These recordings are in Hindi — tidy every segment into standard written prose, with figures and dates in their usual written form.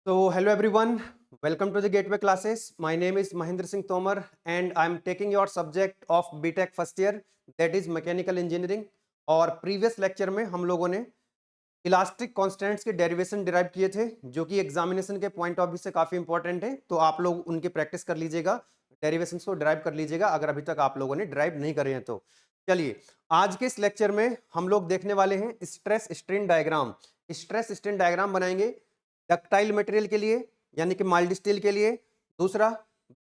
So, hello everyone, welcome to the Gateway classes. My name is Mahendra Singh Tomar and I am taking your subject of BTech first year, that is Mechanical Engineering. और प्रीवियस लेक्चर में हम लोगों ने इलास्टिक कांस्टेंट्स के डेरिवेशन डिराइव किए थे, जो कि एग्जामिनेशन के पॉइंट ऑफ व्यू से काफी इंपॉर्टेंट है। तो आप लोग उनकी प्रैक्टिस कर लीजिएगा, डेरिवेशंस को डिराइव कर लीजिएगा अगर अभी तक आप लोगों ने डिराइव नहीं करे हैं तो। चलिए, आज के इस लेक्चर में हम लोग देखने वाले हैं stress strain diagram. Stress strain diagram बनाएंगे डक्टाइल मटेरियल के लिए यानी कि माइल्ड स्टील के लिए, दूसरा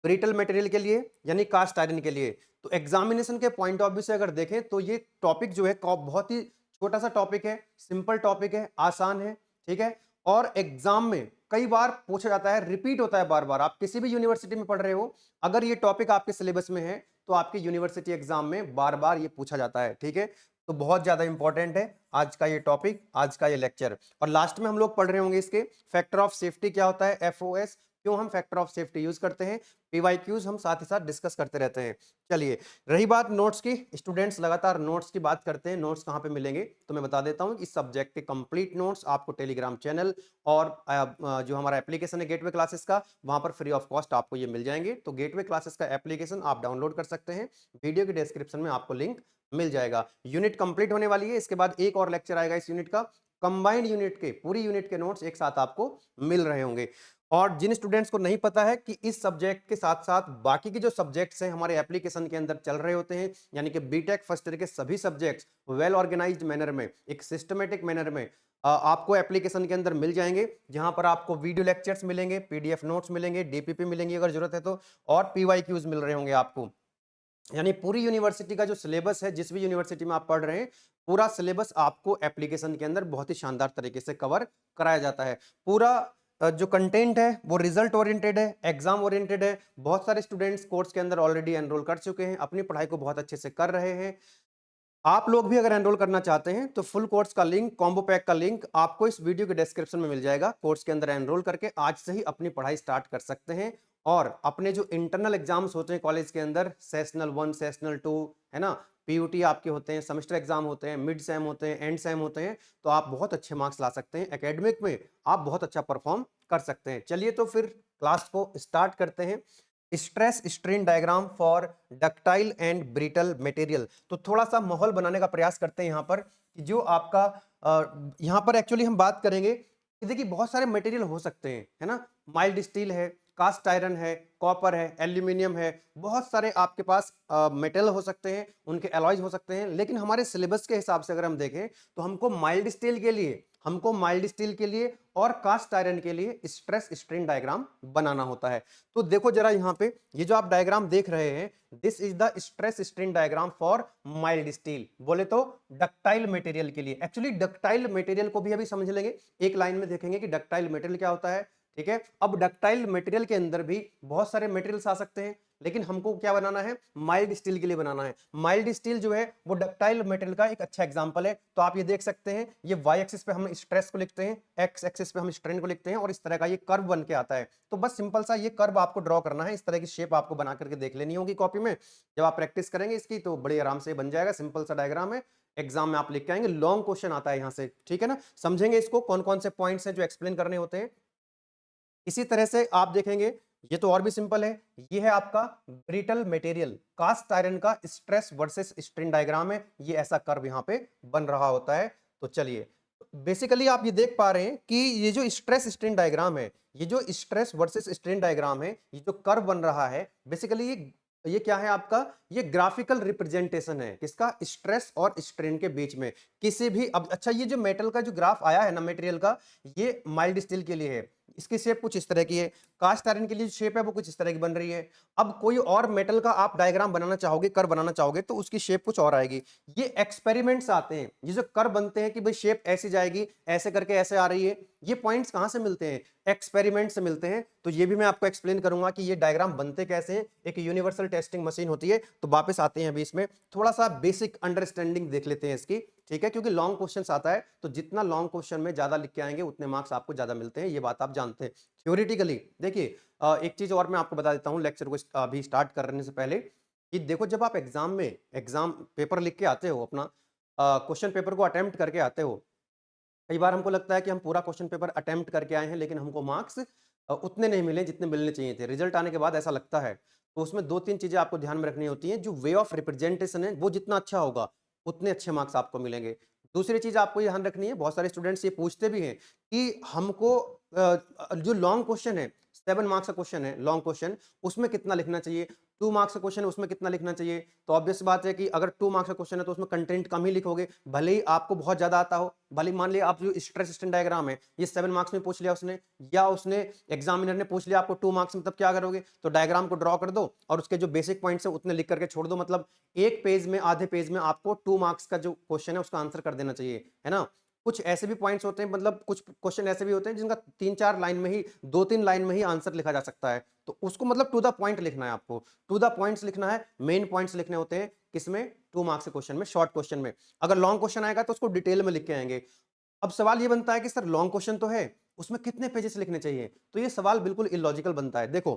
ब्रिटल मटेरियल के लिए यानी कास्ट आयरन के लिए। तो एग्जामिनेशन के पॉइंट ऑफ व्यू से अगर देखें तो ये टॉपिक जो है बहुत ही छोटा सा टॉपिक है, सिंपल टॉपिक है, आसान है, ठीक है। और एग्जाम में कई बार पूछा जाता है, रिपीट होता है बार बार। आप किसी भी यूनिवर्सिटी में पढ़ रहे हो, अगर ये टॉपिक आपके सिलेबस में है तो आपके यूनिवर्सिटी एग्जाम में बार बार ये पूछा जाता है, ठीक है। तो बहुत ज्यादा इंपॉर्टेंट है आज का ये टॉपिक, आज का ये लेक्चर। और लास्ट में हम लोग पढ़ रहे होंगे इसके फैक्टर ऑफ सेफ्टी क्या होता है, एफओएस, क्यों हम फैक्टर ऑफ सेफ्टी यूज करते हैं, पीवाईक्यूज हम साथ ही साथ डिस्कस करते रहते हैं। चलिए, रही बात नोट्स की, स्टूडेंट्स लगातार नोट्स की बात करते हैं। नोट्स कहाँ पे मिलेंगे तो मैं बता देता हूँ, इस सब्जेक्ट के कंप्लीट नोट्स आपको टेलीग्राम चैनल और जो हमारा एप्लीकेशन है गेटवे क्लासेस का, वहां पर फ्री ऑफ कॉस्ट आपको ये मिल जाएंगे। तो गेटवे क्लासेस का एप्लीकेशन आप डाउनलोड कर सकते हैं, वीडियो के डिस्क्रिप्शन में आपको लिंक मिल जाएगा। यूनिट कंप्लीट होने वाली है, इसके बाद एक और लेक्चर आएगा इस यूनिट का। कंबाइंड यूनिट के, पूरी यूनिट के नोट्स एक साथ आपको मिल रहे होंगे। और जिन स्टूडेंट्स को नहीं पता है कि इस सब्जेक्ट के साथ साथ बाकी के जो सब्जेक्ट्स हैं हमारे एप्लीकेशन के अंदर चल रहे होते हैं, यानी कि बीटेक फर्स्ट ईयर के सभी सब्जेक्ट्स वेल ऑर्गेनाइज्ड मैनर में, एक सिस्टमेटिक मैनर में आपको एप्लीकेशन के अंदर मिल जाएंगे, जहां पर आपको वीडियो लेक्चर्स मिलेंगे, पीडीएफ नोट्स मिलेंगे, डीपीपी मिलेंगी अगर जरूरत है तो, और पीवाईक्यूज मिल रहे होंगे आपको। यानी पूरी यूनिवर्सिटी का जो सिलेबस है, जिस भी यूनिवर्सिटी में आप पढ़ रहे हैं, पूरा सिलेबस आपको एप्लीकेशन के अंदर बहुत ही शानदार तरीके से कवर कराया जाता है। पूरा जो कंटेंट है वो रिजल्ट ओरिएंटेड है, एग्जाम ओरिएंटेड है। बहुत सारे स्टूडेंट्स कोर्स के अंदर ऑलरेडी एनरोल कर चुके हैं, अपनी पढ़ाई को बहुत अच्छे से कर रहे हैं। आप लोग भी अगर एनरोल करना चाहते हैं तो फुल कोर्स का लिंक, कॉम्बो पैक का लिंक आपको इस वीडियो के डिस्क्रिप्शन में मिल जाएगा। कोर्स के अंदर एनरोल करके आज से ही अपनी पढ़ाई स्टार्ट कर सकते हैं। और अपने जो इंटरनल एग्जाम्स होते हैं कॉलेज के अंदर, सेशनल 1, सेशनल 2, है ना, पीयूटी आपके होते हैं, सेमेस्टर एग्जाम होते हैं, मिड सेम होते हैं, एंड सेम होते हैं, तो आप बहुत अच्छे मार्क्स ला सकते हैं। एकेडमिक में आप बहुत अच्छा परफॉर्म कर सकते हैं। चलिए तो फिर क्लास को स्टार्ट करते हैं। Stress strain diagram for ductile and brittle material. तो थोड़ा सा माहौल बनाने का प्रयास करते हैं यहाँ पर, कि जो आपका यहाँ पर एक्चुअली हम बात करेंगे कि देखिए बहुत सारे मटेरियल हो सकते हैं, है ना। माइल्ड स्टील है, कास्ट आयरन है, कॉपर है, एल्यूमिनियम है, बहुत सारे आपके पास मेटल हो सकते हैं, उनके अलॉयज हो सकते हैं। लेकिन हमारे सिलेबस के हिसाब से अगर हम देखें तो हमको माइल्ड स्टील के लिए और कास्ट आयरन के लिए स्ट्रेस स्ट्रेन डायग्राम बनाना होता है। तो देखो जरा यहाँ पे, ये जो आप डायग्राम देख रहे हैं, this is the stress strain diagram for mild steel, बोले तो डक्टाइल मटेरियल के लिए। एक्चुअली डक्टाइल मटेरियल को भी अभी समझ लेंगे, एक लाइन में देखेंगे कि डक्टाइल मटेरियल क्या होता है, ठीक है। अब डक्टाइल मटेरियल के अंदर भी बहुत सारे मटेरियल्स आ सकते हैं, लेकिन हमको क्या बनाना है, माइल्ड स्टील के लिए बनाना है। माइल्ड स्टील जो है वो डक्टाइल मटेरियल का एक अच्छा एग्जांपल है। तो आप ये देख सकते हैं, ये वाई एक्सिस पे हम स्ट्रेस को लिखते हैं, एक्स एक्सिस पे हम स्ट्रेन को लिखते हैं, और इस तरह का ये कर्व बन के आता है। तो बस सिंपल सा ये कर्व आपको ड्रॉ करना है, इस तरह की शेप आपको बना करके देख लेनी होगी कॉपी में। जब आप प्रैक्टिस करेंगे इसकी तो बड़े आराम से बन जाएगा, सिंपल सा डायग्राम है। एग्जाम में आप लिख के आएंगे, लॉन्ग क्वेश्चन आता है यहाँ से, ठीक है ना। समझेंगे इसको, कौन कौन से पॉइंट्स हैं जो एक्सप्लेन करने होते हैं। इसी तरह से आप देखेंगे, ये तो और भी सिंपल है, ये है आपका ब्रिटल मटेरियल, कास्ट आयरन का स्ट्रेस वर्सेस स्ट्रेन डायग्राम है। ये ऐसा कर्व यहाँ पे बन रहा होता है। तो चलिए, बेसिकली आप ये देख पा रहे हैं कि ये जो स्ट्रेस स्ट्रेन डायग्राम है, ये जो स्ट्रेस वर्सेस स्ट्रेन डायग्राम है, ये जो कर्व बन रहा है, बेसिकली ये क्या है आपका, ये ग्राफिकल रिप्रेजेंटेशन है किसका, स्ट्रेस और स्ट्रेन के बीच में। किसी भी, अब अच्छा, ये जो मेटल का जो ग्राफ आया है ना मटेरियल का, ये माइल्ड स्टील के लिए है, इसकी शेप कुछ इस तरह की है। कास्ट आयरन के लिए शेप है वो कुछ इस तरह की बन रही है। अब कोई और मेटल का आप डायग्राम बनाना चाहोगे, कर बनाना चाहोगे, तो उसकी शेप कुछ और आएगी। ये एक्सपेरिमेंट्स आते हैं, ये जो कर बनते हैं कि भाई शेप ऐसी जाएगी, ऐसे करके ऐसे आ रही है, ये पॉइंट्स कहां से मिलते हैं, एक्सपेरिमेंट से मिलते हैं। तो ये भी मैं आपको एक्सप्लेन करूंगा कि ये डायग्राम बनते कैसे हैं। एक यूनिवर्सल टेस्टिंग मशीन होती है। तो वापस आते हैं अभी इसमें, थोड़ा सा बेसिक अंडरस्टैंडिंग देख लेते हैं इसकी, ठीक है, क्योंकि लॉन्ग क्वेश्चन आता है, तो जितना लॉन्ग क्वेश्चन में ज्यादा लिख के आएंगे उतने मार्क्स आपको ज्यादा मिलते हैं, ये बात आप जानते हैं। थ्योरेटिकली देखिए, एक चीज और मैं आपको बता देता हूं लेक्चर को अभी स्टार्ट करने से पहले, कि देखो जब आप एग्जाम में एग्जाम पेपर लिख के आते हो, अपना क्वेश्चन पेपर को अटेम्प्ट करके आते हो, कई बार हमको लगता है कि हम पूरा क्वेश्चन पेपर अटेम्प्ट करके आए हैं, लेकिन हमको मार्क्स उतने नहीं मिले जितने मिलने चाहिए थे। रिजल्ट आने के बाद ऐसा लगता है। तो उसमें 2-3 चीज़ें आपको ध्यान में रखनी होती हैं। जो वे ऑफ रिप्रेजेंटेशन है, वो जितना अच्छा होगा, उतने अच्छे मार्क्स आपको मिलेंगे। दूसरी चीज़ आपको ये ध्यान रखनी है, बहुत सारे स्टूडेंट्स ये पूछते भी हैं कि हमको जो लॉन्ग क्वेश्चन है, 7 मार्क्स का क्वेश्चन है, लॉन्ग क्वेश्चन, उसमें कितना लिखना चाहिए? 2 मार्क्स का क्वेश्चन है, उसमें कितना लिखना चाहिए? तो ऑब्वियस सी बात है कि अगर 2 मार्क्स का क्वेश्चन है, तो उसमें कंटेंट कम ही लिखोगे, भले ही आपको बहुत ज़्यादा आता हो। भले ही मान लिया आप जो स्ट्रेस स्ट्रेन डायग्राम है, ये 7 मार्क्स में पूछ लिया उसने, या उसने एग्जामिनर ने पूछ लिया आपको 2 मार्क्स में, तब क्या करोगे? तो डायग्राम को ड्रॉ कर दो और उसके जो बेसिक पॉइंट्स है उतने लिख करके छोड़ दो। मतलब एक पेज में, आधे पेज में आपको 2 मार्क्स का जो क्वेश्चन है उसका आंसर कर देना चाहिए, है ना? कुछ ऐसे भी पॉइंट्स होते हैं, मतलब कुछ क्वेश्चन ऐसे भी होते हैं जिनका 3-4 लाइन में ही, 2-3 लाइन में ही आंसर लिखा जा सकता है। तो उसको मतलब टू द पॉइंट लिखना है आपको, टू द पॉइंट्स लिखना है, मेन पॉइंट्स लिखने होते हैं। किसमें? 2 मार्क्स के क्वेश्चन में, शॉर्ट क्वेश्चन में। अगर लॉन्ग क्वेश्चन आएगा तो उसको डिटेल में लिख के आएंगे। अब सवाल ये बनता है कि सर लॉन्ग क्वेश्चन तो है, उसमें कितने पेजेस लिखने चाहिए? तो ये सवाल बिल्कुल इलॉजिकल बनता है। देखो,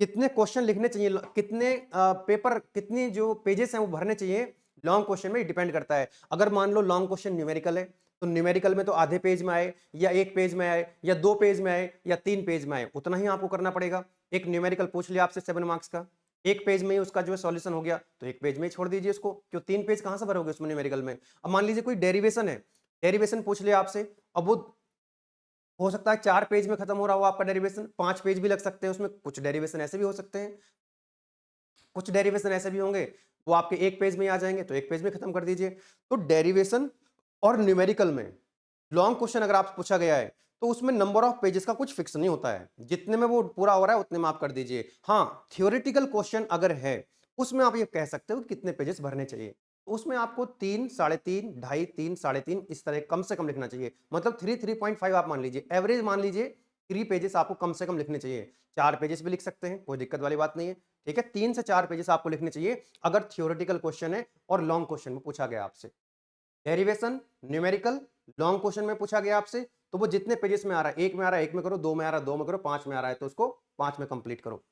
कितने क्वेश्चन लिखने चाहिए, कितने पेपर, कितनी जो पेजेस हैं वो भरने चाहिए, लॉन्ग क्वेश्चन में डिपेंड करता है। अगर मान लो लॉन्ग क्वेश्चन न्यूमेरिकल है, तो न्यूमेरिकल में तो आधे पेज में आए, या 1 पेज में आए, या 2 पेज में आए, या 3 पेज में आए, उतना ही आपको करना पड़ेगा। एक न्यूमेरिकल पूछ लिया आपसे 7 मार्क्स का, 1 पेज में ही उसका जो है सॉल्यूशन हो गया, तो 1 पेज में ही छोड़ दीजिए उसको, क्यों 3 पेज कहां से भरोगे उसमें न्यूमेरिकल में? अब मान लीजिए कोई डेरिवेशन है, डेरिवेशन पूछ लिया आपसे, अब वो हो सकता है 4 पेज में खत्म हो रहा हो आपका डेरिवेशन, 5 पेज भी लग सकते हैं उसमें। कुछ डेरिवेशन ऐसे भी हो सकते हैं, कुछ डेरिवेशन ऐसे भी होंगे वो आपके 1 पेज में ही आ जाएंगे, तो 1 पेज में खत्म कर दीजिए। तो डेरिवेशन और न्यूमेरिकल में लॉन्ग क्वेश्चन अगर आपसे पूछा गया है, तो उसमें नंबर ऑफ पेजेस का कुछ फिक्स नहीं होता है, जितने में वो पूरा हो रहा है उतने में आप कर दीजिए। हाँ, थियोरेटिकल क्वेश्चन अगर है, उसमें आप ये कह सकते हो कि कितने पेजेस भरने चाहिए, तो उसमें आपको 3, साढ़े 3, ढाई, 3, साढ़े 3 इस तरह कम से कम लिखना चाहिए। मतलब 3.5 आप मान लीजिए, एवरेज मान लीजिए 3 पेजेस आपको कम से कम लिखने चाहिए। 4 पेजेस भी लिख सकते हैं, कोई दिक्कत वाली बात नहीं है। ठीक है, 3 से 4 पेजेस आपको लिखने चाहिए अगर थियोरेटिकल क्वेश्चन है और लॉन्ग क्वेश्चन में पूछा गया आपसे। डेरिवेशन, न्यूमेरिकल, लॉन्ग क्वेश्चन में पूछा गया आपसे, तो वो जितने पेजेस में आ रहा है, 1 में आ रहा है 1 में करो, 2 में आ रहा है 2 में करो, 5 में आ रहा है तो उसको 5 में कंप्लीट करो।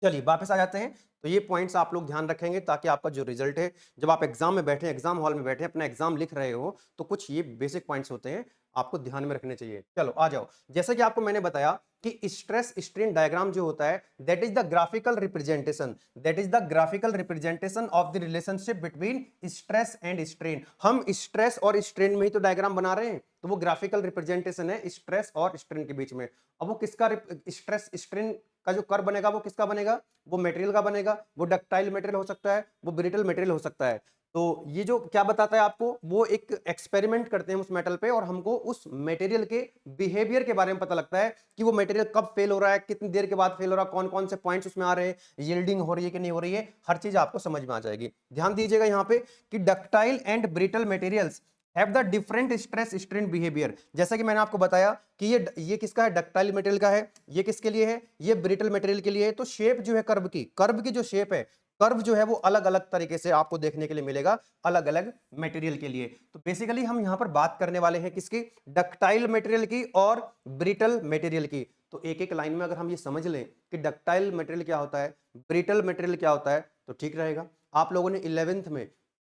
चलिए वापस आ जाते हैं। तो ये पॉइंट्स आप लोग ध्यान रखेंगे ताकि आपका जो रिजल्ट है, जब आप एग्जाम में बैठे, एग्जाम हॉल में बैठे अपना एग्जाम लिख रहे हो, तो कुछ ये बेसिक पॉइंट्स होते हैं, आपको ध्यान में रखने चाहिए। चलो आ जाओ, जैसे कि आपको मैंने बताया कि स्ट्रेस स्ट्रेन डायग्राम जो होता है, that is the graphical representation, that is the graphical representation of the relationship between stress and strain. हम स्ट्रेस और स्ट्रेन में ही तो डायग्राम बना रहे हैं, तो वो ग्राफिकल रिप्रेजेंटेशन है स्ट्रेस और स्ट्रेन के बीच में। अब वो किसका, स्ट्रेस स्ट्रेन का जो कर्व बनेगा वो किसका बनेगा? वो मटेरियल का बनेगा। वो डक्टाइल मटेरियल हो सकता है, वो ब्रिटल मटेरियल हो सकता है। तो ये जो क्या बताता है आपको, वो एक एक्सपेरिमेंट करते हैं उस मेटल पे और हमको उस मटेरियल के बिहेवियर के बारे में पता लगता है कि वो मटेरियल कब फेल हो रहा है, कितनी देर के बाद फेल हो रहा है, कौन कौन से पॉइंट्स उसमें आ रहे हैं, यील्डिंग हो रही है कि नहीं हो रही है, हर चीज आपको समझ में आ जाएगी। ध्यान दीजिएगा यहाँ पे कि ductile and brittle materials have the different stress strain behaviour. जैसा कि मैंने आपको बताया कि ये किसका है, डक्टाइल मटेरियल का है, ये किसके लिए है, ये ब्रिटल मटेरियल के लिए है। तो शेप जो है कर्व की जो शेप है, कर्व जो है वो अलग अलग तरीके से आपको देखने के लिए मिलेगा, अलग अलग मटेरियल के लिए। तो बेसिकली हम यहां पर बात करने वाले हैं किसकी, डक्टाइल मटेरियल की और ब्रिटल मटेरियल की। तो एक एक लाइन में अगर हम ये समझ लें कि डक्टाइल मटेरियल क्या होता है, ब्रिटल मटेरियल क्या होता है, तो ठीक रहेगा। आप लोगों ने 11th में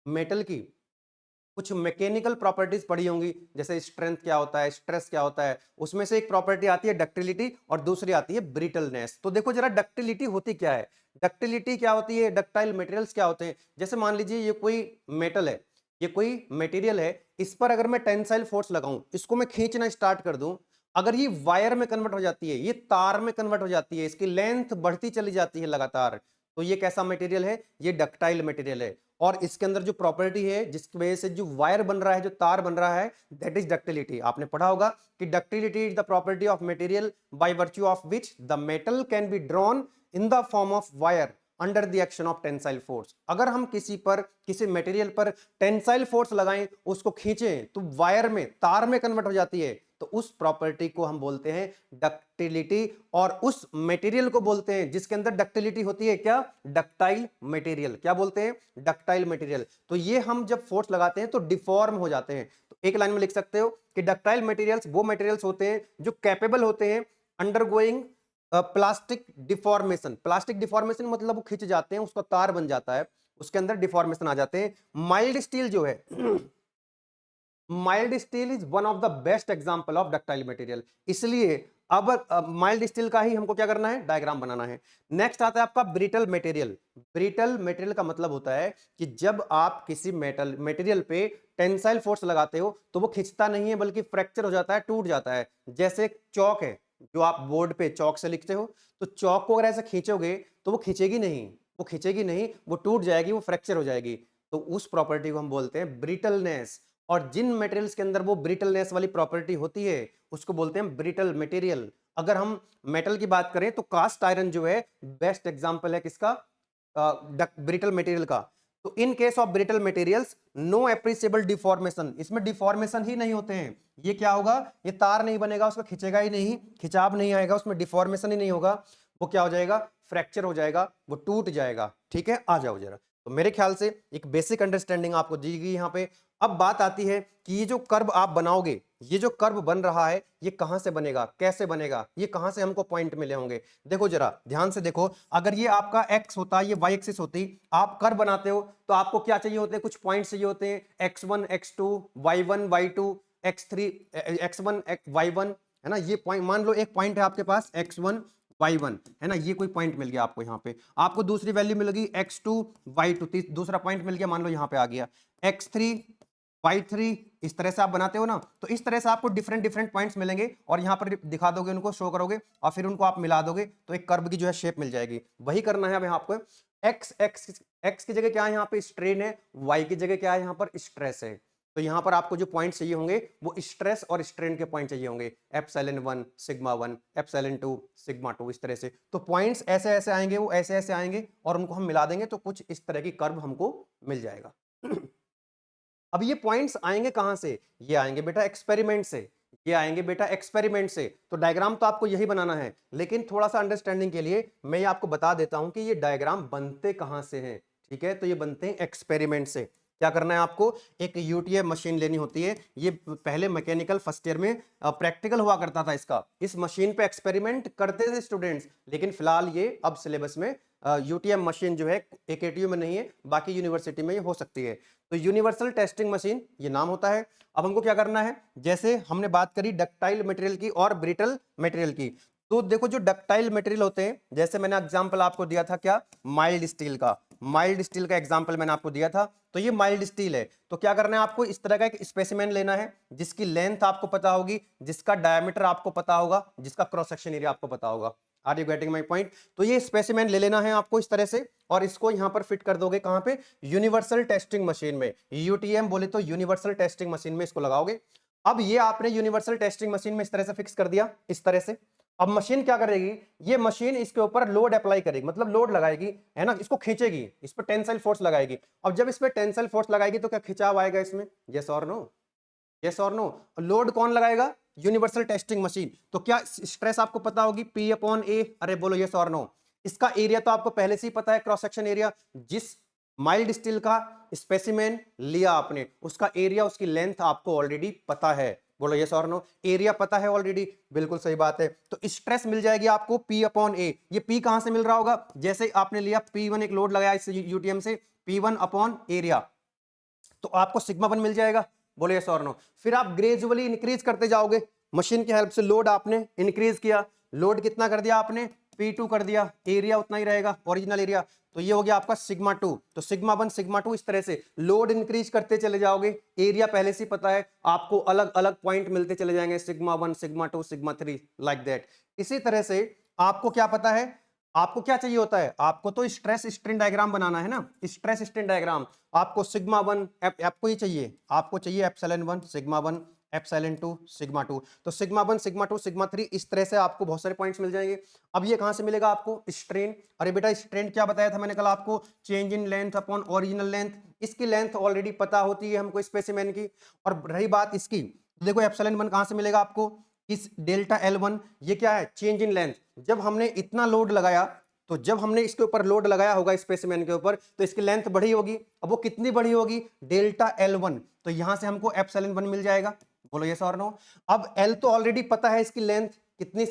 मेटल की कुछ मैकेनिकल प्रॉपर्टीज पढ़ी होंगी, जैसे स्ट्रेंथ क्या होता है, स्ट्रेस क्या होता है। उसमें से एक प्रॉपर्टी आती है डक्टिलिटी और दूसरी आती है ब्रिटलनेस। तो देखो जरा डक्टिलिटी होती क्या है, डक्टिलिटी क्या होती है, डक्टाइल मटेरियल्स क्या होते हैं। जैसे मान लीजिए ये कोई मेटल है, ये कोई मटेरियल है, इस पर अगर मैं टेंसाइल फोर्स लगाऊं, इसको मैं खींचना स्टार्ट कर दूं, अगर ये वायर में कन्वर्ट हो जाती है, ये तार में कन्वर्ट हो जाती है, इसकी लेंथ बढ़ती चली जाती है लगातार, तो ये कैसा मटेरियल है, ये डक्टाइल मटेरियल है। और इसके अंदर जो प्रॉपर्टी है जिसकी वजह से जो वायर बन रहा है, जो तार बन रहा है, दैट इज डक्टिलिटी। आपने पढ़ा होगा कि ductility is the property of material by virtue of which the metal can be drawn in the form of wire under the action of tensile force. अगर हम किसी मटेरियल पर टेंसाइल फोर्स लगाएं, उसको खींचें, तो वायर में, तार में कन्वर्ट हो जाती है, तो उस प्रॉपर्टी को हम बोलते हैं डक्टिलिटी। और उस मटेरियल को बोलते हैं जिसके अंदर डक्टिलिटी होती है, क्या, डक्टाइल मटेरियल। क्या बोलते हैं, डक्टाइल मटेरियल। तो ये हम जब फोर्स लगाते हैं तो डिफॉर्म हो जाते हैं। तो एक लाइन में लिख सकते हो कि डक्टाइल मटेरियल्स वो मटेरियल्स होते हैं जो कैपेबल होते हैं undergoing plastic deformation. Plastic deformation मतलब वो खिंच जाते हैं, उसका तार बन जाता है, उसके अंदर डिफॉर्मेशन आ जाते हैं। माइल्ड स्टील जो है mild steel is one of the best example of ductile material. इसलिए अब माइल्ड स्टील का ही हमको क्या करना है, डायग्राम बनाना है। नेक्स्ट आता है आपका ब्रिटल मटेरियल। ब्रिटल मटेरियल का मतलब होता है कि जब आप किसी मेटल मटेरियल पे टेंसाइल फोर्स लगाते हो तो वो खिंचता नहीं है बल्कि फ्रैक्चर हो जाता है, टूट जाता है। जैसे एक चौक है, जो आप बोर्ड पे चौक से लिखते हो, तो चौक को अगर ऐसे खींचोगे तो वो खींचेगी नहीं, वो खींचेगी नहीं, वो टूट जाएगी, वो फ्रैक्चर हो जाएगी। तो उस प्रॉपर्टी को हम बोलते हैं ब्रिटलनेस। और जिन मटेरियल्स के अंदर वो ब्रिटलनेस वाली प्रॉपर्टी होती है उसको बोलते हैं ब्रिटल मटेरियल। अगर हम मेटल की बात करें तो कास्ट आयरन जो है बेस्ट एग्जांपल है किसका, ब्रिटल मटेरियल का। तो in case of brittle materials no appreciable deformation, इसमें डिफॉर्मेशन ही नहीं होते हैं। ये क्या होगा, ये तार नहीं बनेगा, उसको खिंचेगा ही नहीं, खिंचाव नहीं आएगा, उसमें डिफॉर्मेशन ही नहीं होगा। वो क्या हो जाएगा, फ्रैक्चर हो जाएगा, वो टूट जाएगा। ठीक है, आ जाओ जरा। तो मेरे ख्याल से एक बेसिक अंडरस्टैंडिंग आपको दी गई यहाँ पे। अब बात आती है कि ये जो कर्व आप बनाओगे, ये जो कर्व बन रहा है ये कहां से बनेगा, कैसे बनेगा, ये कहां से हमको पॉइंट मिले होंगे। देखो जरा ध्यान से देखो, अगर ये आपका एक्स होता, ये वाई एक्सिस होती, आप कर्व बनाते हो तो आपको क्या चाहिए होते हैं, कुछ पॉइंट चाहिए होते हैं, x1 x2 y1 y2 x3 x1 y1, है ना। ये पॉइंट मान लो एक पॉइंट है आपके पास x1 y1, है ना, ये कोई पॉइंट मिल गया आपको। यहाँ पे आपको दूसरी वैल्यू मिल गई x2 y2, दूसरा पॉइंट मिल गया, मान लो यहाँ पे आ गया x3 y3। इस तरह से आप बनाते हो ना, तो इस तरह से आपको डिफरेंट डिफरेंट पॉइंट्स मिलेंगे और यहाँ पर दिखा दोगे, उनको शो करोगे और फिर उनको आप मिला दोगे तो एक कर्व की जो है शेप मिल जाएगी। वही करना है अब यहाँ आपको। एक्स की जगह क्या है, यहाँ पे स्ट्रेन है, वाई की जगह क्या है, यहाँ पर स्ट्रेस है। तो यहाँ पर आपको जो पॉइंट चाहिए होंगे वो स्ट्रेस और स्ट्रेन के पॉइंट चाहिए होंगे, एप्सिलॉन 1 सिग्मा 1 एप्सिलॉन 2 सिग्मा 2, इस तरह से। तो पॉइंट्स ऐसे ऐसे आएंगे, वो ऐसे ऐसे आएंगे और उनको हम मिला देंगे तो कुछ इस तरह की कर्व हमको मिल जाएगा। अब ये पॉइंट्स आएंगे कहां से, ये आएंगे बेटा एक्सपेरिमेंट से, ये आएंगे बेटा एक्सपेरिमेंट से। तो डायग्राम तो आपको यही बनाना है, लेकिन थोड़ा सा अंडरस्टैंडिंग के लिए मैं ये आपको बता देता हूं कि ये डायग्राम बनते कहां से हैं। ठीक है, तो ये बनते हैं एक्सपेरिमेंट से। क्या करना है आपको, एक यूटीएफ मशीन लेनी होती है। ये पहले मैकेनिकल फर्स्ट ईयर में प्रैक्टिकल हुआ करता था इसका, इस मशीन पे एक्सपेरिमेंट करते थे स्टूडेंट्स, लेकिन फिलहाल ये अब सिलेबस में यूटीएम मशीन जो है एकेटीयू में नहीं है, बाकी यूनिवर्सिटी में ये हो सकती है। तो यूनिवर्सल टेस्टिंग मशीन ये नाम होता है। अब हमको क्या करना है, जैसे हमने बात करी डक्टाइल मटेरियल की और ब्रिटल मटेरियल की, तो देखो जो डक्टाइल मटेरियल होते हैं, जैसे मैंने एग्जांपल आपको दिया था क्या, माइल्ड स्टील का, माइल्ड स्टील का एग्जांपल मैंने आपको दिया था। तो ये माइल्ड स्टील है, तो क्या करना है आपको, इस तरह का एक स्पेसिमेन लेना है जिसकी लेंथ आपको पता होगी, जिसका डायमीटर आपको पता होगा, जिसका क्रॉस सेक्शन एरिया आपको पता होगा। Are you getting my point. तो ये स्पेसिमेन ले लेना है आपको इस तरह से, और इसको यहां पर फिट कर दोगे कहां पे, यूनिवर्सल टेस्टिंग मशीन में। यूटीएम बोले तो यूनिवर्सल टेस्टिंग मशीन में इसको लगाओगे। अब ये आपने यूनिवर्सल टेस्टिंग मशीन में इस तरह से फिक्स कर दिया, इस तरह से। अब मशीन क्या करेगी, ये मशीन इसके ऊपर लोड अप्लाई करेगी, मतलब लोड लगाएगी, है ना, इसको खींचेगी, इस पर टेंसाइल फोर्स लगाएगी। अब जब इस पर टेंसाइल फोर्स लगाएगी तो क्या खिंचाव आएगा इसमें, यस और नो, यस और नो। लोड कौन लगाएगा, यूनिवर्सल टेस्टिंग मशीन। तो क्या स्ट्रेस आपको पता होगी, P अपॉन ए, अरे बोलो यस और नो। इसका एरिया तो आपको पहले से ही पता है, क्रॉस सेक्शन एरिया। जिस माइल्ड स्टील का स्पेसिमेन लिया आपने, उसका एरिया, उसकी लेंथ आपको ऑलरेडी पता है, बोलो यस और नो। एरिया पता है ऑलरेडी, बिल्कुल सही बात है। तो स्ट्रेस मिल जाएगी आपको P अपॉन ए। ये P कहां से मिल रहा होगा, जैसे आपने लिया P1, एक लोड लगाया इस यूटीएम से, P1 अपॉन एरिया, तो आपको सिग्मा 1 मिल जाएगा, बोले यस और नो। फिर आप ग्रेजुअली इंक्रीज करते जाओगे, मशीन की हेल्प से लोड आपने इंक्रीज किया, लोड कितना कर दिया आपने, P2 कर दिया, एरिया उतना ही रहेगा, ओरिजिनल एरिया। तो ये हो गया आपका सिग्मा 2। तो सिग्मा 1 सिग्मा 2, इस तरह से लोड इंक्रीज करते चले जाओगे, एरिया पहले से पता है आपको, अलग अलग पॉइंट मिलते चले जाएंगे, sigma 1 sigma 2 sigma 3, like that. इसी तरह से आपको क्या पता है, आपको क्या चाहिए होता है, आपको तो स्ट्रेस स्ट्रेन डायग्राम बनाना है ना, स्ट्रेस स्ट्रेन डायग्राम। आपको सिग्मा 1 आपको ये चाहिए, आपको चाहिए एप्सिलॉन 1 सिग्मा 1 एप्सिलॉन 2 सिग्मा 2। तो सिग्मा 1 सिग्मा 2 सिग्मा 3, इस तरह से आपको बहुत सारे पॉइंट्स मिल जाएंगे। अब ये कहां से मिलेगा आपको, स्ट्रेन। अरे बेटा स्ट्रेन क्या बताया था मैंने कल आपको, change in length upon original length. इसकी लेंथ ऑलरेडी पता होती है हमको स्पेसिमेन की। और रही बात इसकी, देखो एप्सिलॉन 1 कहां से मिलेगा आपको, इस डेल्टा L1, ये क्या है, चेंज इन लेंथ। जब हमने इतना लोड लगाया, तो जब हमने इसके ऊपर लोड लगाया होगा स्पेसिमेन के ऊपर, तो इसकी लेंथ बढ़ी होगी। अब वो कितनी बढ़ी होगी, डेल्टा L1, तो यहां से हमको एप्सिलॉन 1 मिल जाएगा, बोलो यस और नो। अब L तो ऑलरेडी पता है, इसकी लेंथ कितनी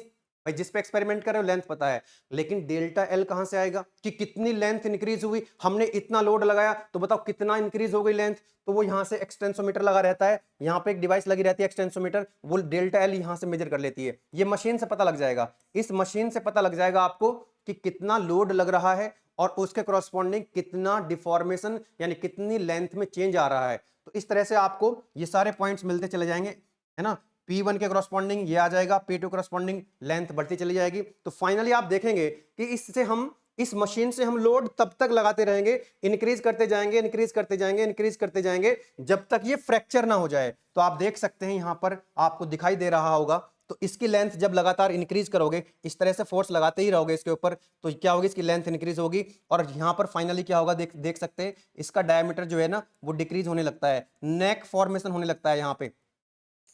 भाई जिस पे एक्सपेरिमेंट कर रहे हो लेंथ पता है, लेकिन डेल्टा एल कहां से आएगा कि कितनी लेंथ इंक्रीज हुई, हमने इतना लोड लगाया तो बताओ कितना इंक्रीज हो गई लेंथ। तो वो यहां से एक्सटेंसोमीटर लगा रहता है, यहां पे एक डिवाइस लगी रहती है एक्सटेंसोमीटर, वो डेल्टा एल यहां से मेजर कर लेती है। ये मशीन से पता लग जाएगा, इस मशीन से पता लग जाएगा आपको कि कितना लोड लग रहा है और उसके करस्पॉन्डिंग कितना डिफॉर्मेशन यानी कितनी लेंथ में चेंज आ रहा है। तो इस तरह से आपको ये सारे पॉइंट्स मिलते चले जाएंगे, है ना। P1 के करस्पॉन्डिंग ये आ जाएगा, P2 करस्पॉन्डिंग लेंथ बढ़ती चली जाएगी। तो फाइनली आप देखेंगे कि इससे हम इस मशीन से हम लोड तब तक लगाते रहेंगे, इंक्रीज करते जाएंगे, इंक्रीज करते जाएंगे, इंक्रीज करते जाएंगे, जब तक ये फ्रैक्चर ना हो जाए। तो आप देख सकते हैं यहां पर आपको दिखाई दे रहा होगा, तो इसकी लेंथ जब लगातार इंक्रीज करोगे, इस तरह से फोर्स लगाते ही रहोगे इसके ऊपर, तो क्या होगी, इसकी लेंथ इंक्रीज होगी और यहां पर फाइनली क्या होगा, देख सकते हैं इसका डायमीटर जो है ना वो डिक्रीज होने लगता है, नेक फॉर्मेशन होने लगता है, यहां पे